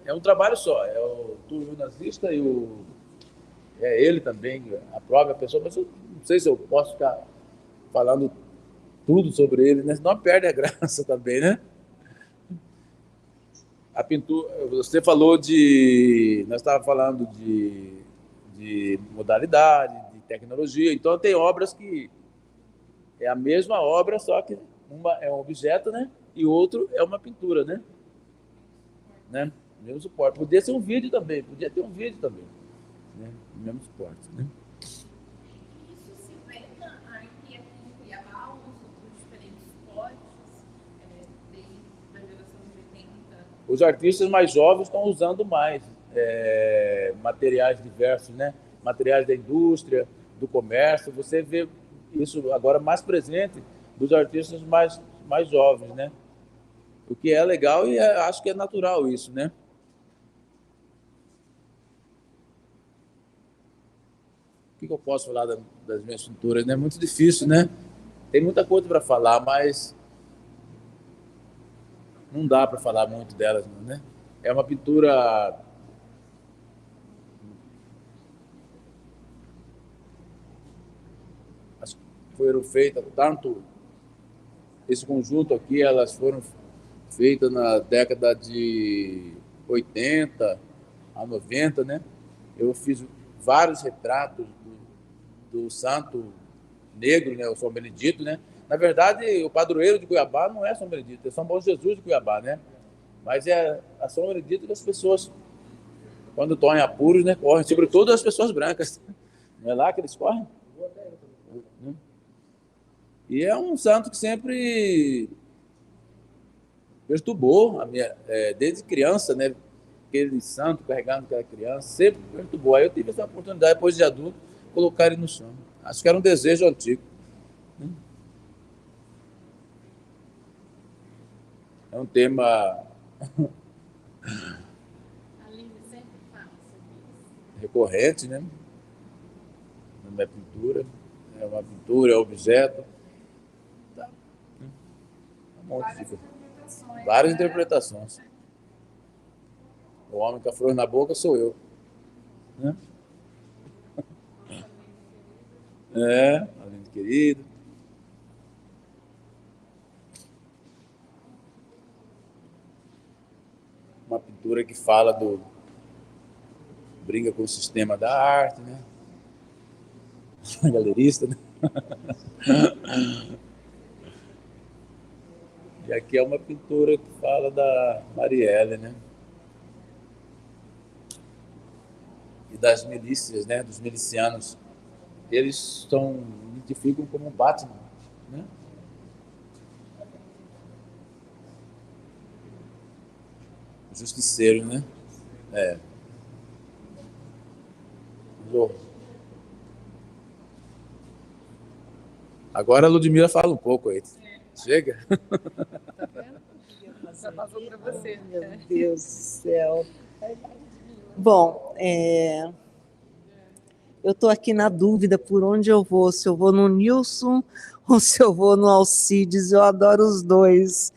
[SPEAKER 4] é um trabalho só, é o Túlio nazista e é ele também, a própria pessoa, mas eu não sei se eu posso ficar falando tudo sobre ele, né? Senão perde a graça também, né? A pintura, você falou nós estávamos falando de modalidade, de tecnologia, então tem obras que é a mesma obra, só que uma é um objeto, né? E outro é uma pintura, né? Mesmo suporte. Podia ser um vídeo também, podia ter um vídeo também, né? Mesmo suporte, né?
[SPEAKER 2] Isso se vê aqui em Cuiabá, o uso dos diferentes suportes, desde a geração de 80.
[SPEAKER 4] Os artistas mais jovens estão usando mais materiais diversos, né? Materiais da indústria, do comércio. Você vê isso agora mais presente dos artistas mais jovens, né? O que é legal e acho que é natural isso, né? O que eu posso falar das minhas pinturas? É muito difícil, né? Tem muita coisa para falar, mas não dá para falar muito delas, né? É uma pintura foram feitas, tanto esse conjunto aqui, elas foram feitas na década de 80 a 90, né? Eu fiz vários retratos do santo negro, né? O São Benedito, né? Na verdade, o padroeiro de Cuiabá não é São Benedito, é São Bom Jesus de Cuiabá, né? Mas é a São Benedito que as pessoas, quando estão em apuros, né, correm, sobretudo as pessoas brancas. Não é lá que eles correm? E é um santo que sempre perturbou a minha, desde criança, né? Aquele santo carregando aquela criança, sempre perturbou. Aí eu tive essa oportunidade, depois de adulto, colocar ele no chão. Acho que era um desejo antigo. É um tema recorrente, né? Na minha pintura. É uma pintura, é um objeto. Tá. Várias interpretações. O homem com a flor na boca sou eu. Né? Aline querido. Uma pintura que fala brinca com o sistema da arte, né? Galerista, né? E aqui é uma pintura que fala da Marielle, né? E das milícias, né? Dos milicianos. Eles identificam como Batman, né? Justiceiro, né? Agora a Ludmila fala um pouco aí. Chega?
[SPEAKER 2] Tá vendo?
[SPEAKER 11] Já passou para você.
[SPEAKER 15] Meu Deus do céu. Bom, eu estou aqui na dúvida por onde eu vou, se eu vou no Nilson ou se eu vou no Alcides. Eu adoro os dois.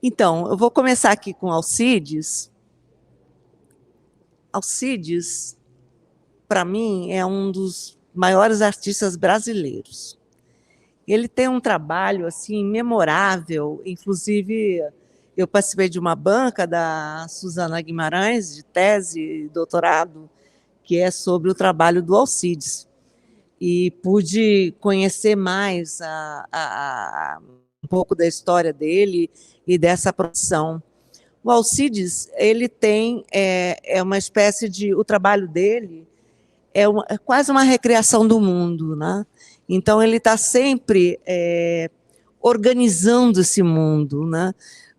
[SPEAKER 15] Então, eu vou começar aqui com Alcides. Alcides, para mim, é um dos maiores artistas brasileiros. Ele tem um trabalho assim memorável, inclusive eu participei de uma banca da Suzana Guimarães, de tese e doutorado, que é sobre o trabalho do Alcides. E pude conhecer mais um pouco da história dele e dessa produção. O Alcides, ele tem uma espécie de... O trabalho dele é quase uma recriação do mundo, né? Então, ele está sempre organizando esse mundo, né?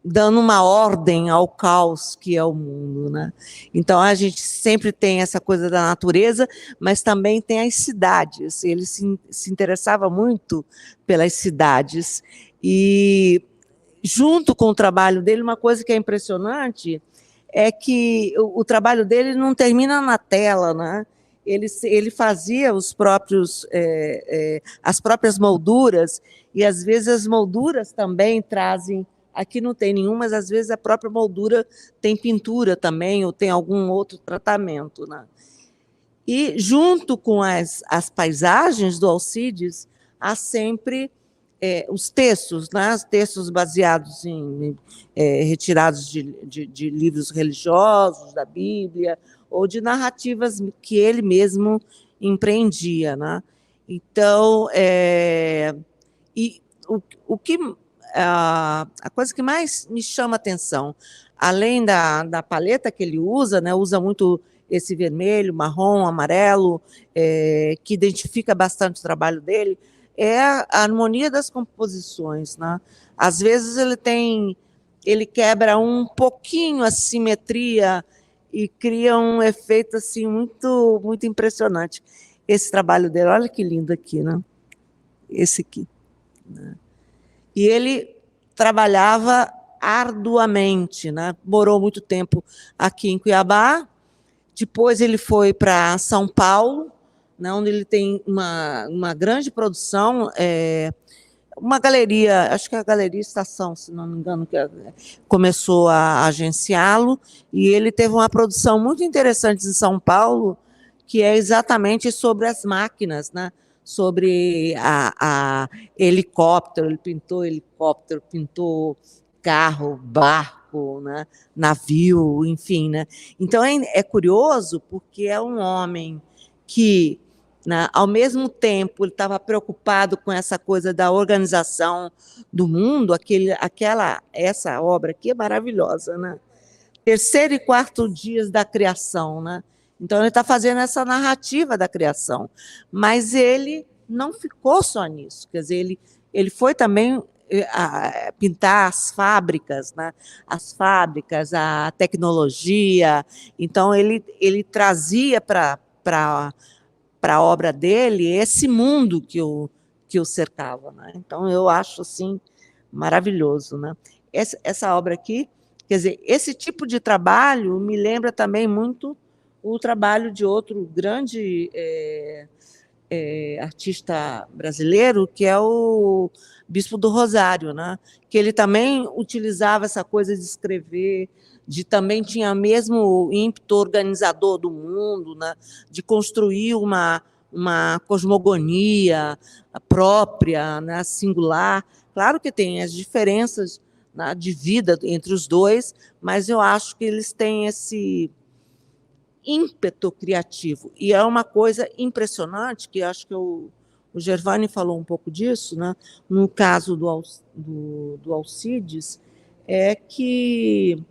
[SPEAKER 15] Dando uma ordem ao caos que é o mundo, né? Então, a gente sempre tem essa coisa da natureza, mas também tem as cidades. Ele se interessava muito pelas cidades. E, junto com o trabalho dele, uma coisa que é impressionante é que o trabalho dele não termina na tela, né? Ele fazia os próprios, as próprias molduras, e às vezes as molduras também trazem, aqui não tem nenhum, mas às vezes a própria moldura tem pintura também, ou tem algum outro tratamento, né? E junto com as paisagens do Alcides, há sempre os textos, né? Os textos baseados retirados de livros religiosos, da Bíblia, ou de narrativas que ele mesmo empreendia, né? Então, a coisa que mais me chama a atenção, além da paleta que ele usa, né? Usa muito esse vermelho, marrom, amarelo, que identifica bastante o trabalho dele, é a harmonia das composições, né? Às vezes ele quebra um pouquinho a simetria e cria um efeito assim muito, muito impressionante. Esse trabalho dele, olha que lindo aqui, né? Esse aqui, né? E ele trabalhava arduamente, né? Morou muito tempo aqui em Cuiabá, depois ele foi para São Paulo, né, onde ele tem uma grande produção, uma galeria, acho que é a Galeria Estação, se não me engano, que começou a agenciá-lo, e ele teve uma produção muito interessante em São Paulo, que é exatamente sobre as máquinas, né? Sobre a helicóptero, ele pintou helicóptero, pintou carro, barco, né? Navio, enfim, né? Então é curioso porque é um homem que, né, ao mesmo tempo, ele estava preocupado com essa coisa da organização do mundo, essa obra aqui é maravilhosa, né? Terceiro e quarto dias da criação, né? Então, ele está fazendo essa narrativa da criação. Mas ele não ficou só nisso, quer dizer, ele foi também pintar as fábricas, né? As fábricas, a tecnologia. Então, ele trazia para a obra dele esse mundo que o cercava, né? Então, eu acho assim maravilhoso, né? Essa obra aqui, quer dizer, esse tipo de trabalho me lembra também muito o trabalho de outro grande artista brasileiro, que é o Bispo do Rosário, né? Que ele também utilizava essa coisa de escrever, também tinha mesmo ímpeto organizador do mundo, né? De construir uma cosmogonia própria, né? Singular. Claro que tem as diferenças, né, de vida entre os dois, mas eu acho que eles têm esse ímpeto criativo. E é uma coisa impressionante, que acho que o Gervani falou um pouco disso, né? No caso do Alcides, é que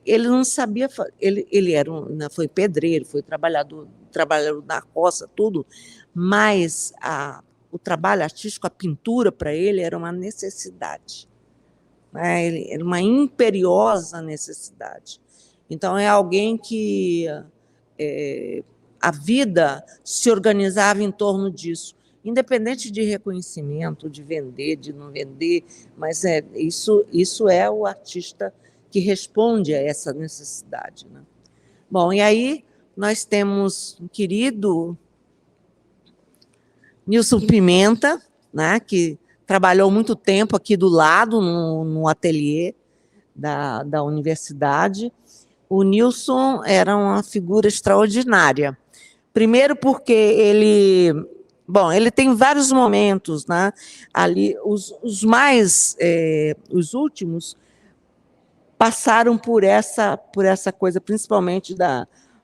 [SPEAKER 15] ele não sabia, ele foi pedreiro, foi trabalhador na roça, tudo, mas o trabalho artístico, a pintura para ele era uma necessidade, né? Era uma imperiosa necessidade. Então, é alguém que a vida se organizava em torno disso. independente de reconhecimento, de vender, de não vender, mas isso é o artista que responde a essa necessidade, né? Bom, e aí nós temos um querido Nilson Pimenta, né, que trabalhou muito tempo aqui do lado, no ateliê da universidade. O Nilson era uma figura extraordinária. Primeiro porque ele tem vários momentos, né? Ali, os últimos passaram por essa coisa, principalmente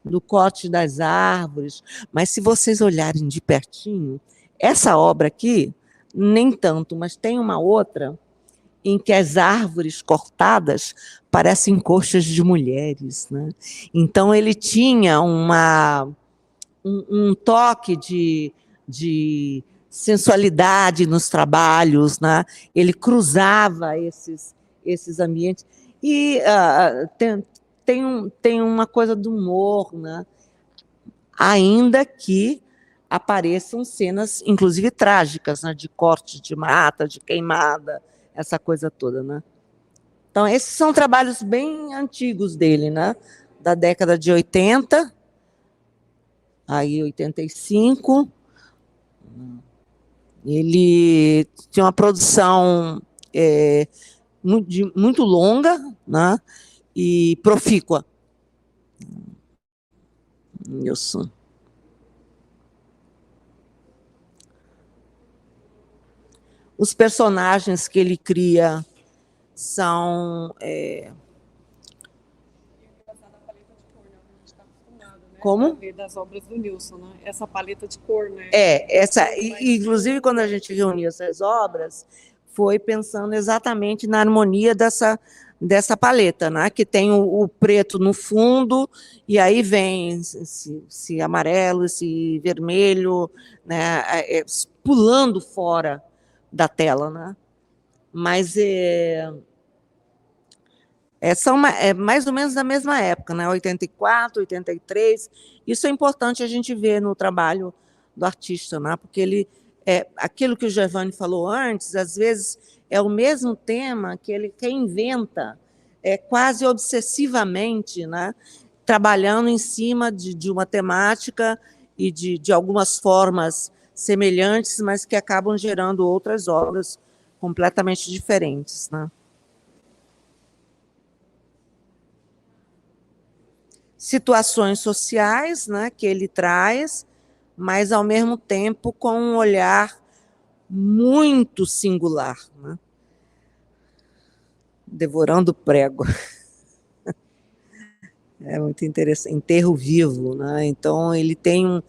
[SPEAKER 15] do corte das árvores. Mas se vocês olharem de pertinho, essa obra aqui, nem tanto, mas tem uma outra em que as árvores cortadas parecem coxas de mulheres, né? Então, ele tinha um toque de sensualidade nos trabalhos, né? Ele cruzava esses ambientes. E tem uma coisa do humor, né? Ainda que apareçam cenas, inclusive trágicas, né? De corte de mata, de queimada, essa coisa toda, né? Então, esses são trabalhos bem antigos dele, né? Da década de 80, aí 85. Ele tinha uma produção muito longa, né? E profícua. Nilson. Os personagens que ele cria são... Como?
[SPEAKER 11] Das obras do Nilson, né? Essa paleta de cor, né?
[SPEAKER 15] Inclusive, quando a gente reuniu essas obras, foi pensando exatamente na harmonia dessa paleta, né? Que tem o preto no fundo, e aí vem esse amarelo, esse vermelho, né? Pulando fora da tela, né? Mas são mais ou menos da mesma época, né? 84, 83. Isso é importante a gente ver no trabalho do artista, né? Porque aquilo que o Giovanni falou antes, às vezes é o mesmo tema que ele inventa quase obsessivamente, né? Trabalhando em cima de uma temática e de algumas formas semelhantes, mas que acabam gerando outras obras completamente diferentes, né? Situações sociais, né, que ele traz, mas, ao mesmo tempo, com um olhar muito singular, né? Devorando prego. É muito interessante. Enterro vivo, né? Então, ele tem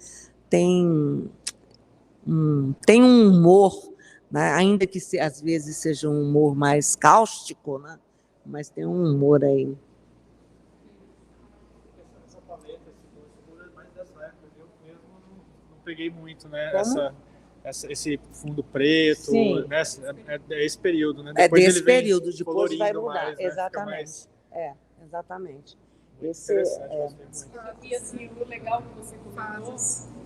[SPEAKER 15] um humor, né? Ainda que às vezes seja um humor mais cáustico, né? Mas tem um humor aí.
[SPEAKER 8] Peguei muito, né? Esse fundo preto, né? É esse período, né?
[SPEAKER 15] Depois desse período, depois vai mudar. Mais, né? Exatamente. Exatamente.
[SPEAKER 11] E assim, o legal que você comentou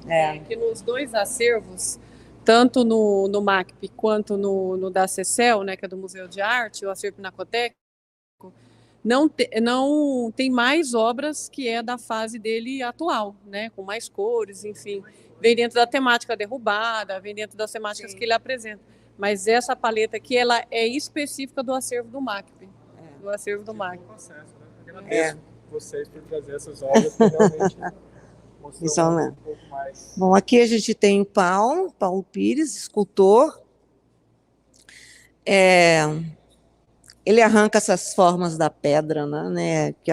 [SPEAKER 11] é que nos dois acervos, tanto no MACP quanto no da CECEL, né, que é do Museu de Arte, o acervo pinacotécnico, não tem mais obras que é da fase dele atual, né, com mais cores, enfim. Vem dentro da temática derrubada, vem dentro das temáticas que ele apresenta. Mas essa paleta aqui, ela é específica do acervo do MACP. Do acervo do MACP.
[SPEAKER 8] Agradeço vocês por trazer essas obras que realmente mostram um pouco mais.
[SPEAKER 15] Bom, aqui a gente tem o Paulo Pires, escultor. Ele arranca essas formas da pedra, né, que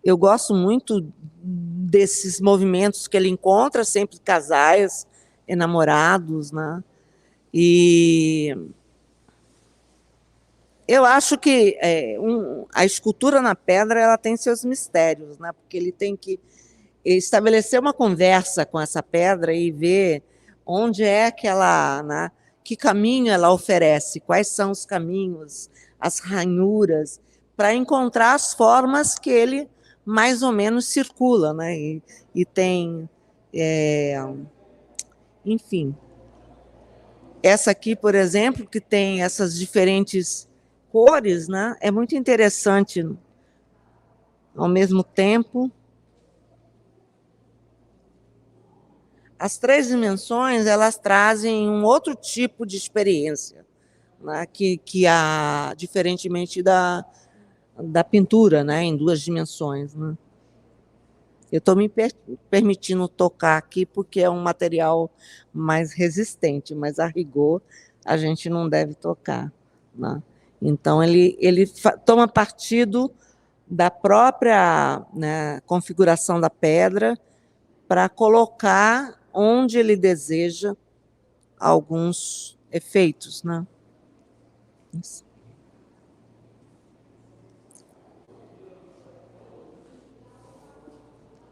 [SPEAKER 15] eu gosto muito desses movimentos que ele encontra, sempre casais, enamorados, né? E eu acho que a escultura na pedra ela tem seus mistérios, né? Porque ele tem que estabelecer uma conversa com essa pedra e ver onde é que né? Que caminho ela oferece, quais são os caminhos, as ranhuras, para encontrar as formas que ele mais ou menos circula, né? E tem, enfim, Essa aqui, por exemplo, que tem essas diferentes cores, né? É muito interessante ao mesmo tempo. As 3 dimensões, elas trazem um outro tipo de experiência, né? Diferentemente da pintura, né? Em 2 dimensões, né? Eu estou me permitindo tocar aqui porque é um material mais resistente, mas a rigor a gente não deve tocar, né? Então, ele toma partido da própria, né, configuração da pedra para colocar onde ele deseja alguns efeitos, né? Isso.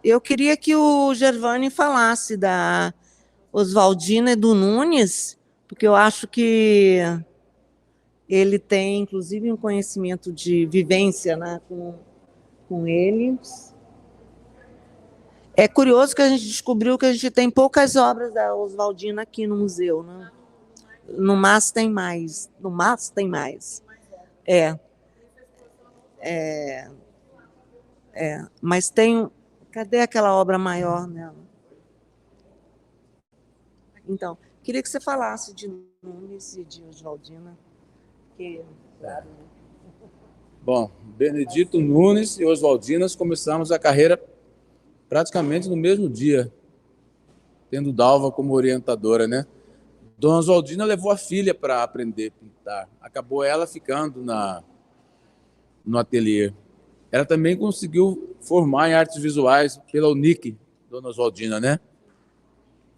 [SPEAKER 15] Eu queria que o Gervani falasse da Oswaldina e do Nunes, porque eu acho que ele tem, inclusive, um conhecimento de vivência, né, com eles. É curioso que a gente descobriu que a gente tem poucas obras da Oswaldina aqui no museu, né? No MAS tem mais. No MAS tem mais. Mas tem... Cadê aquela obra maior nela? Então, queria que você falasse de Nunes e de Oswaldina. Que, claro, né?
[SPEAKER 4] Bom, Benedito Nunes e Oswaldinas começamos a carreira praticamente no mesmo dia, tendo Dalva como orientadora, né? Dona Oswaldina levou a filha para aprender a pintar. Acabou ela ficando no ateliê. Ela também conseguiu formar em artes visuais pela Unic, Dona Oswaldina, né?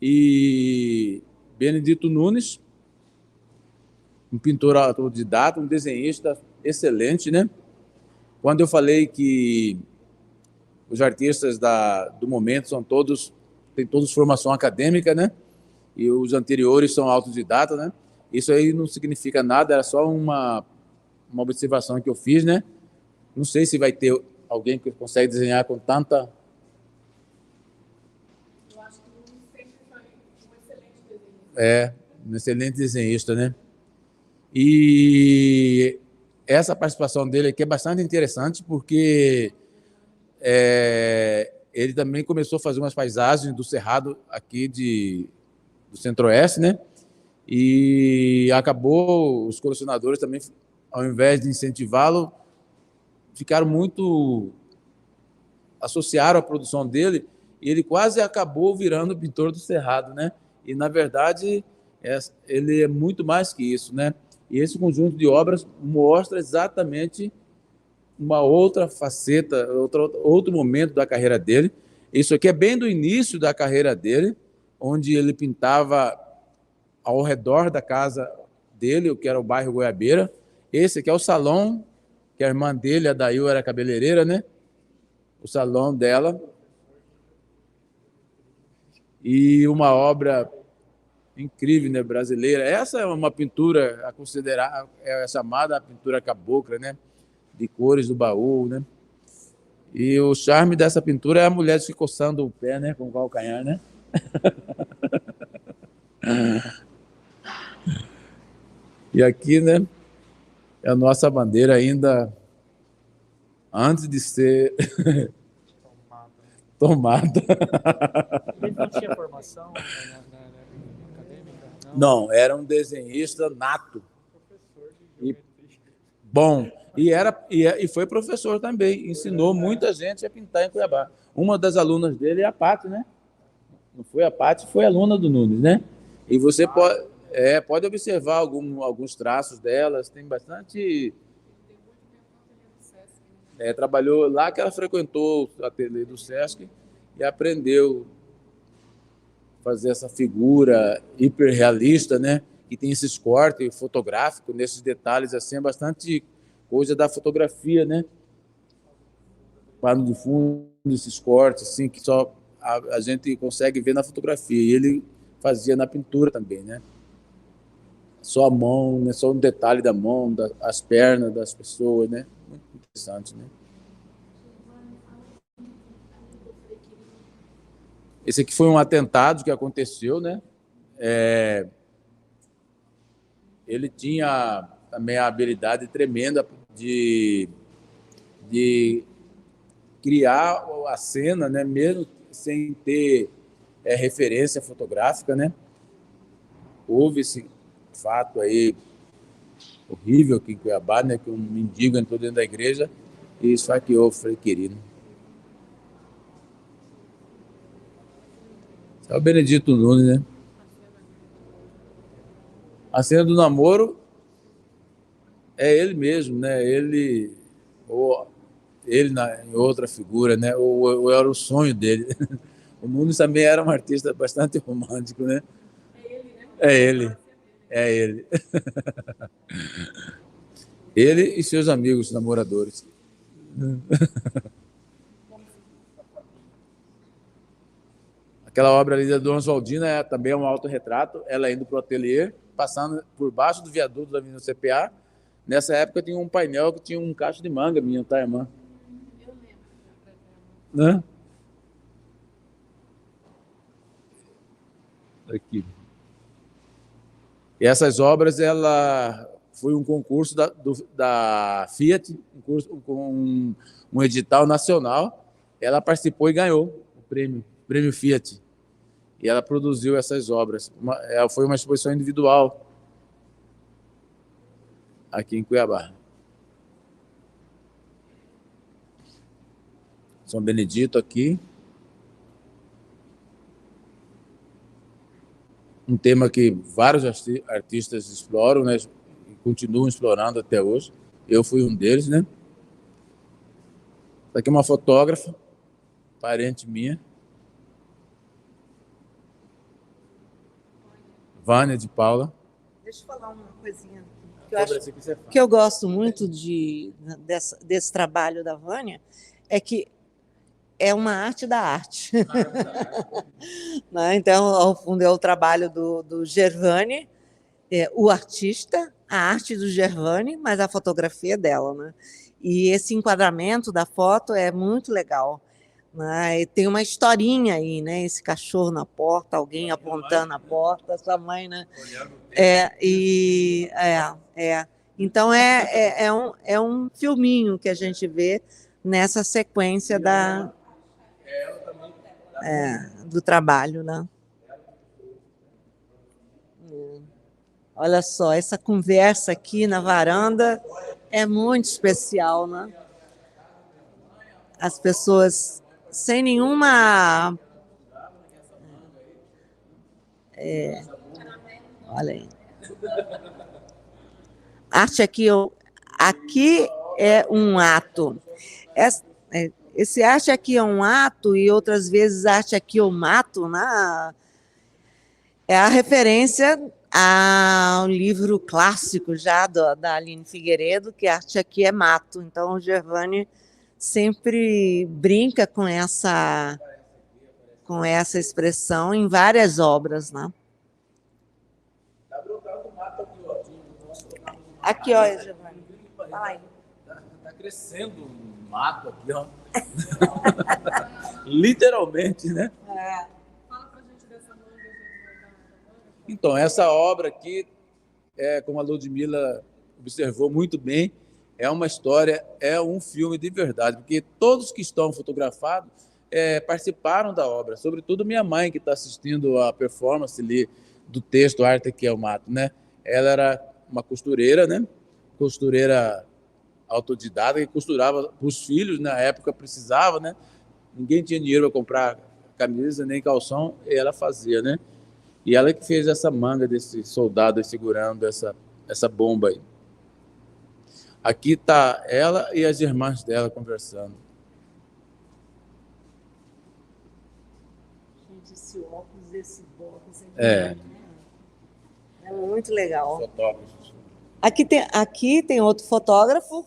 [SPEAKER 4] E Benedito Nunes, um pintor autodidata, um desenhista excelente, né? Quando eu falei que os artistas do momento têm todos formação acadêmica, né? E os anteriores são autodidatas, né? Isso aí não significa nada, era só uma observação que eu fiz, né? Não sei se vai ter alguém que consegue desenhar com tanta...
[SPEAKER 2] Eu acho que o Nunes sempre foi um excelente desenhista.
[SPEAKER 4] Um excelente desenhista, né? E essa participação dele aqui é bastante interessante, porque ele também começou a fazer umas paisagens do Cerrado aqui do Centro-Oeste, né? E acabou, os colecionadores também, ao invés de incentivá-lo, associaram a produção dele, e ele quase acabou virando pintor do Cerrado, né? E, na verdade, ele é muito mais que isso, né? E esse conjunto de obras mostra exatamente uma outra faceta, outro momento da carreira dele. Isso aqui é bem do início da carreira dele, onde ele pintava ao redor da casa dele, que era o bairro Goiabeira. Esse aqui é o salão, que a irmã dele, a Dail, era cabeleireira, né? O salão dela. E uma obra incrível, né, brasileira. Essa é uma pintura a considerar, é chamada a pintura cabocla, né? De cores do baú, né? E o charme dessa pintura é a mulher se coçando o pé, né? Com o calcanhar, né? E aqui, né? É a nossa bandeira ainda antes de ser tomada.
[SPEAKER 8] Ele não tinha formação acadêmica?
[SPEAKER 4] Não, era um desenhista nato. E bom. E foi professor também. Ensinou muita gente a pintar em Cuiabá. Uma das alunas dele é a Pati, né? Não foi a Pati, foi aluna do Nunes, né? E você pode observar alguns traços delas. Tem bastante... trabalhou lá que ela frequentou o ateliê do Sesc e aprendeu a fazer essa figura hiperrealista, né? Que tem esses cortes fotográficos, nesses detalhes, assim, é bastante coisa da fotografia, né? Pano de fundo, esses cortes, assim, que só a gente consegue ver na fotografia. E ele fazia na pintura também, né? Só a mão, né? Só um detalhe da mão, as pernas das pessoas, né? Muito interessante, né? Esse aqui foi um atentado que aconteceu, né? ele tinha também a habilidade tremenda de criar a cena, né, mesmo sem ter referência fotográfica, né? Houve esse fato aí horrível aqui em Cuiabá, né, que um mendigo entrou dentro da igreja e esfaqueou o Frei Quirino. É o Benedito Nunes, né? A cena do namoro é ele mesmo, né? Ele em outra figura, né? Ou era o sonho dele. O Nunes também era um artista bastante romântico, né? É ele. É ele. Ele e seus amigos namoradores. Aquela obra ali da Dona Oswaldina também é um autorretrato, ela indo para o ateliê, passando por baixo do viaduto da Avenida CPA. Nessa época tinha um painel que tinha um cacho de manga minha, tá, irmã? Eu lembro. Né? Aqui. E essas obras, ela foi um concurso da Fiat, com um edital nacional. Ela participou e ganhou o prêmio Fiat. E ela produziu essas obras. Foi uma exposição individual aqui em Cuiabá. São Benedito aqui. Um tema que vários artistas exploram, né, e continuam explorando até hoje. Eu fui um deles, né? Essa aqui é uma fotógrafa, parente minha. Vânia de Paula.
[SPEAKER 15] Deixa eu falar uma coisinha que eu gosto muito desse trabalho da Vânia, é que é uma arte da arte. Né? Então, ao fundo, é o trabalho do Gervani, o artista, a arte do Gervani, mas a fotografia dela. Né? E esse enquadramento da foto é muito legal. Né? E tem uma historinha aí, né? Esse cachorro na porta, alguém apontando na porta, sua mãe, né? Então é um filminho que a gente vê nessa sequência do trabalho, né? Olha só, essa conversa aqui na varanda é muito especial, né? As pessoas sem nenhuma... olha aí. Arte aqui é um ato. Esse arte aqui é um ato e outras vezes arte aqui eu mato, né? É a referência ao livro clássico já da Aline Figueiredo, que arte aqui é mato. Então o Gervani sempre brinca com essa expressão em várias obras, né? Aqui, ó, Gervani.
[SPEAKER 4] Está crescendo um mato aqui, ó. Literalmente, né?
[SPEAKER 2] Fala pra gente dessa manga.
[SPEAKER 4] Então, essa obra aqui, como a Ludmila observou muito bem, é uma história, é um filme de verdade, porque todos que estão fotografados participaram da obra, sobretudo minha mãe, que está assistindo a performance ali do texto Arte Aqui é o Mato, né? Ela era uma costureira, né? Costureira autodidata, que costurava para os filhos, na época precisava, né? Ninguém tinha dinheiro para comprar camisa nem calção, e ela fazia, né? E ela que fez essa manga desse soldado aí segurando essa bomba aí. Aqui está ela e as irmãs dela conversando.
[SPEAKER 15] Gente, esse óculos desse óculos é muito legal.
[SPEAKER 4] Fotógrafos.
[SPEAKER 15] Aqui tem outro fotógrafo,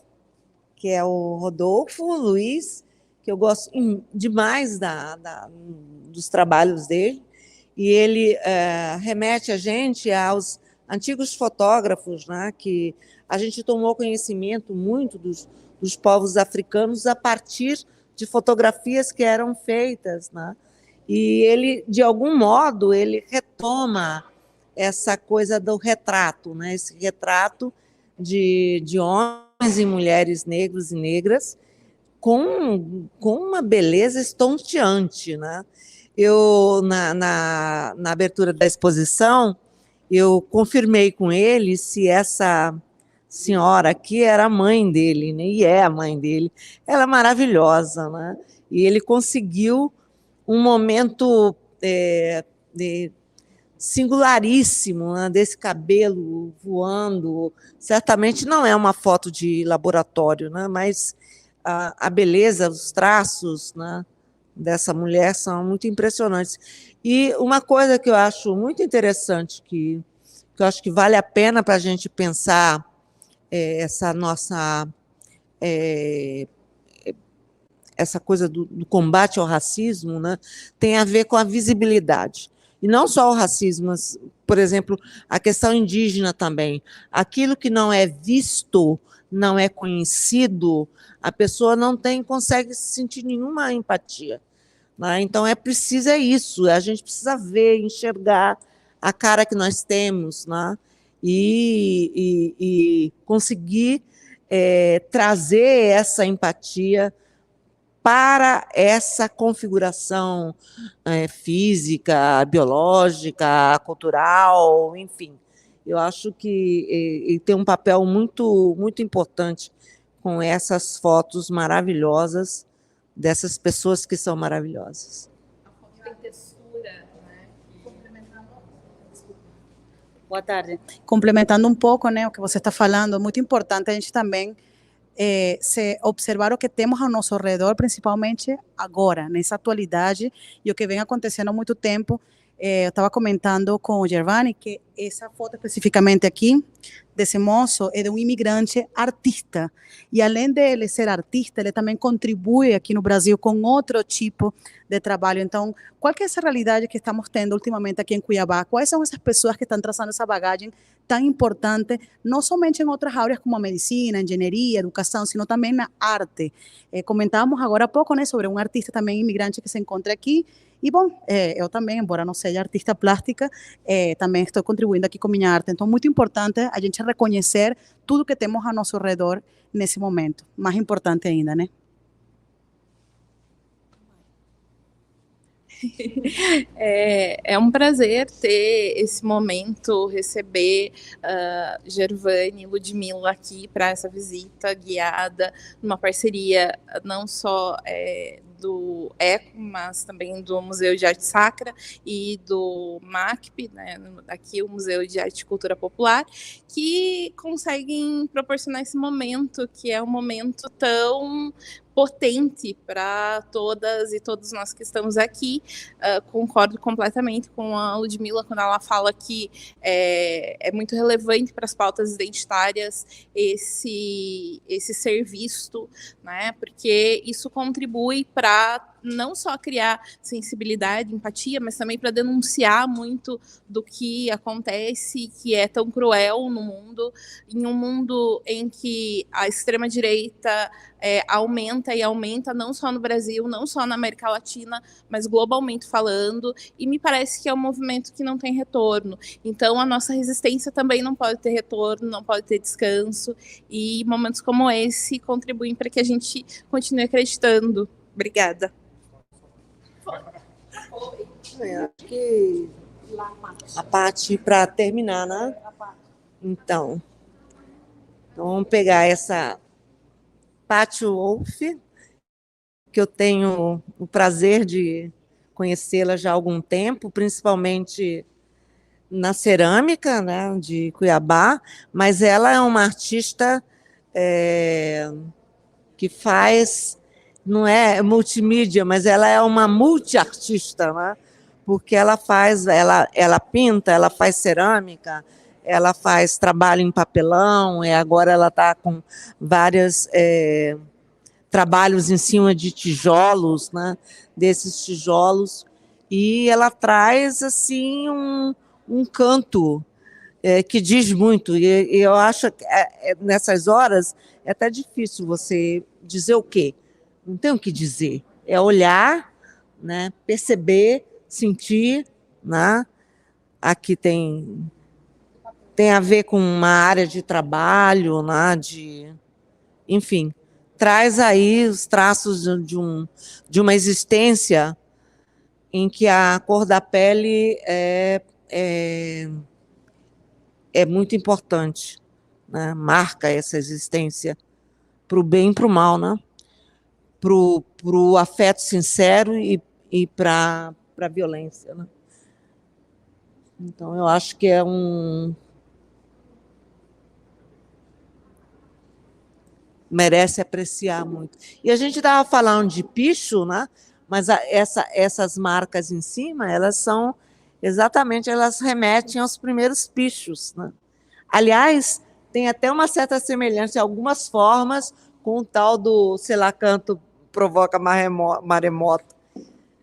[SPEAKER 15] que é o Rodolfo Luiz, que eu gosto demais dos trabalhos dele, e ele remete a gente aos antigos fotógrafos, né, que a gente tomou conhecimento muito dos povos africanos a partir de fotografias que eram feitas, né? E ele, de algum modo, ele retoma essa coisa do retrato, né? Esse retrato de homens e mulheres negros e negras com uma beleza estonteante, né? Eu, na abertura da exposição, eu confirmei com ele se essa senhora aqui era a mãe dele, né? E é a mãe dele. Ela é maravilhosa, né? E ele conseguiu um momento singularíssimo, né? Desse cabelo voando. Certamente não é uma foto de laboratório, né? Mas a beleza, os traços, né, dessa mulher são muito impressionantes. E uma coisa que eu acho muito interessante, que eu acho que vale a pena para a gente pensar essa nossa essa coisa do combate ao racismo, né, tem a ver com a visibilidade. E não só o racismo, mas, por exemplo, a questão indígena também. Aquilo que não é visto, não é conhecido, a pessoa não consegue sentir nenhuma empatia, né? Então, preciso isso, a gente precisa ver, enxergar a cara que nós temos, né? E conseguir trazer essa empatia para essa configuração física, biológica, cultural, enfim. Eu acho que ele tem um papel muito, muito importante com essas fotos maravilhosas dessas pessoas que são maravilhosas.
[SPEAKER 5] A foto tem textura, né?
[SPEAKER 16] Boa tarde. Complementando um pouco, né, o que você está falando, é muito importante a gente também se observar o que temos ao nosso redor, principalmente agora, nessa atualidade, e o que vem acontecendo há muito tempo. Eu estava comentando com o Gervani que essa foto especificamente aqui, desse moço, é de um imigrante artista. E além dele ser artista, ele também contribui aqui no Brasil com outro tipo de trabalho. Então, qual que é essa realidade que estamos tendo ultimamente aqui em Cuiabá? Quais são essas pessoas que estão trazendo essa bagagem tão importante, não somente em outras áreas como a medicina, engenharia, educação, sino também na arte? Comentávamos agora há pouco, né, sobre um artista também imigrante que se encontra aqui. E, bom, eu também, embora não seja artista plástica, também estou contribuindo aqui com minha arte. Então, muito importante a gente reconhecer tudo que temos ao nosso redor nesse momento. Mais importante ainda, né?
[SPEAKER 9] É um prazer ter esse momento, receber Gervani e Ludmila aqui para essa visita guiada, numa parceria não só do ECO, mas também do Museu de Arte Sacra e do MACP, né, aqui o Museu de Arte e Cultura Popular, que conseguem proporcionar esse momento, que é um momento tão potente para todas e todos nós que estamos aqui. Concordo completamente com a Ludmila quando ela fala que é muito relevante para as pautas identitárias esse ser visto, né? Porque isso contribui para não só criar sensibilidade, empatia, mas também para denunciar muito do que acontece, que é tão cruel no mundo, em um mundo em que a extrema-direita aumenta e aumenta, não só no Brasil, não só na América Latina, mas globalmente falando, e me parece que é um movimento que não tem retorno. Então, a nossa resistência também não pode ter retorno, não pode ter descanso, e momentos como esse contribuem para que a gente continue acreditando. Obrigada.
[SPEAKER 15] Acho que a parte para terminar, né? Então, vamos pegar essa Paty Wolf, que eu tenho o prazer de conhecê-la já há algum tempo, principalmente na cerâmica, né, de Cuiabá, mas ela é uma artista que faz, não é multimídia, mas ela é uma multiartista, né? Porque ela faz, ela pinta, ela faz cerâmica, ela faz trabalho em papelão, e agora ela está com vários trabalhos em cima de tijolos, né? Desses tijolos, e ela traz assim um canto que diz muito, e eu acho que nessas horas é até difícil você dizer o quê. Não tem o que dizer, é olhar, né? Perceber, sentir, né? aqui tem a ver com uma área de trabalho, né, enfim, traz aí os traços de uma existência em que a cor da pele é muito importante, né? Marca essa existência para o bem e para o mal, né? Para o afeto sincero e para a violência, né? Então, eu acho que merece apreciar muito. E a gente estava falando de picho, né? Mas essas marcas em cima, elas remetem aos primeiros pichos, né? Aliás, tem até uma certa semelhança em algumas formas com o tal do selacanto provoca maremoto.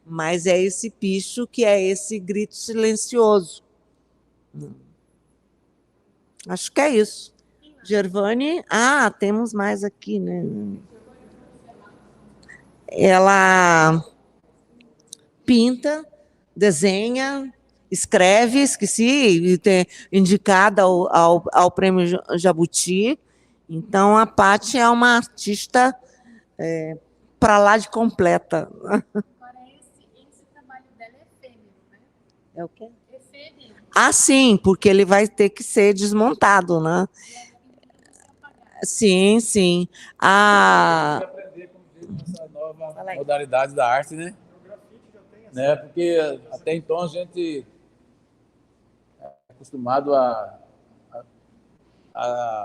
[SPEAKER 15] Mas é esse picho que é esse grito silencioso. Acho que é isso. Gervane, temos mais aqui, né? Ela pinta, desenha, escreve, esqueci, indicada ao Prêmio Jabuti. Então, a Paty é uma artista para lá de completa.
[SPEAKER 5] Agora, esse trabalho dela é efêmero, né?
[SPEAKER 15] É o quê?
[SPEAKER 5] Efêmero.
[SPEAKER 15] Sim, porque ele vai ter que ser desmontado, né? Sim, sim.
[SPEAKER 4] Aprender com essa nova modalidade da arte, né? Porque até então a gente é acostumado a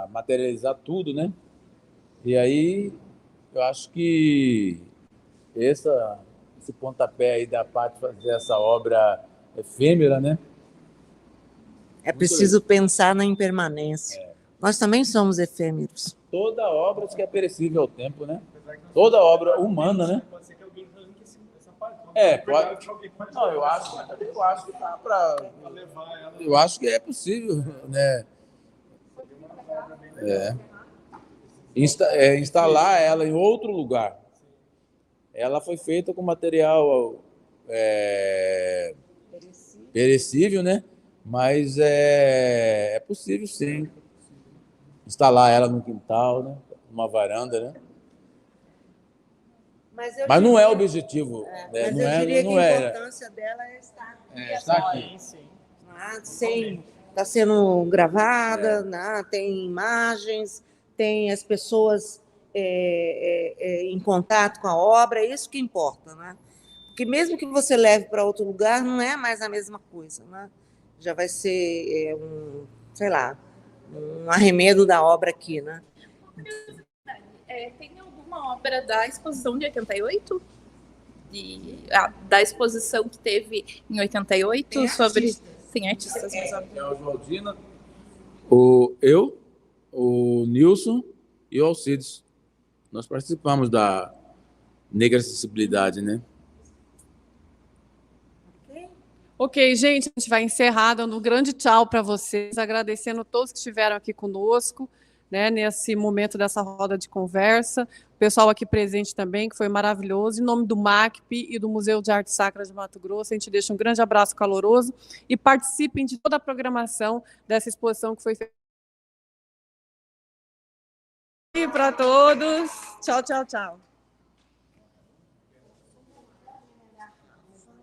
[SPEAKER 4] materializar tudo, né? E aí eu acho que esse pontapé aí da Paty fazer essa obra efêmera, né?
[SPEAKER 15] É preciso pensar na impermanência. Nós também somos efêmeros.
[SPEAKER 4] Toda obra que é perecível ao tempo, né? Toda obra humana, né? Pode ser que alguém arranque essa parte. Pode. Não, eu acho que dá para levar ela. Eu acho que é possível, né? Instalar ela em outro lugar. Ela foi feita com material perecível, né? Mas é possível, sim, instalar ela no quintal, né? Numa varanda, né? Mas não é o objetivo.
[SPEAKER 15] Mas eu diria que a importância dela é estar
[SPEAKER 4] aqui.
[SPEAKER 15] Está sendo gravada, né? Tem imagens, tem as pessoas em contato com a obra, é isso que importa, né? Porque mesmo que você leve para outro lugar, não é mais a mesma coisa, né? Já vai ser um arremedo da obra aqui, né?
[SPEAKER 9] Tem alguma obra da exposição de 88? Da exposição que teve em 88 Tem artistas mais ou menos.
[SPEAKER 4] É o Oswaldina, o Nilson e o Alcides. Nós participamos da Negra Acessibilidade, né?
[SPEAKER 11] Ok, gente, a gente vai encerrar dando um grande tchau para vocês, agradecendo todos que estiveram aqui conosco, né, nesse momento dessa roda de conversa, o pessoal aqui presente também, que foi maravilhoso. Em nome do MACP e do Museu de Arte Sacra de Mato Grosso, a gente deixa um grande abraço caloroso e participem de toda a programação dessa exposição que foi feita. E para todos, tchau, tchau, tchau.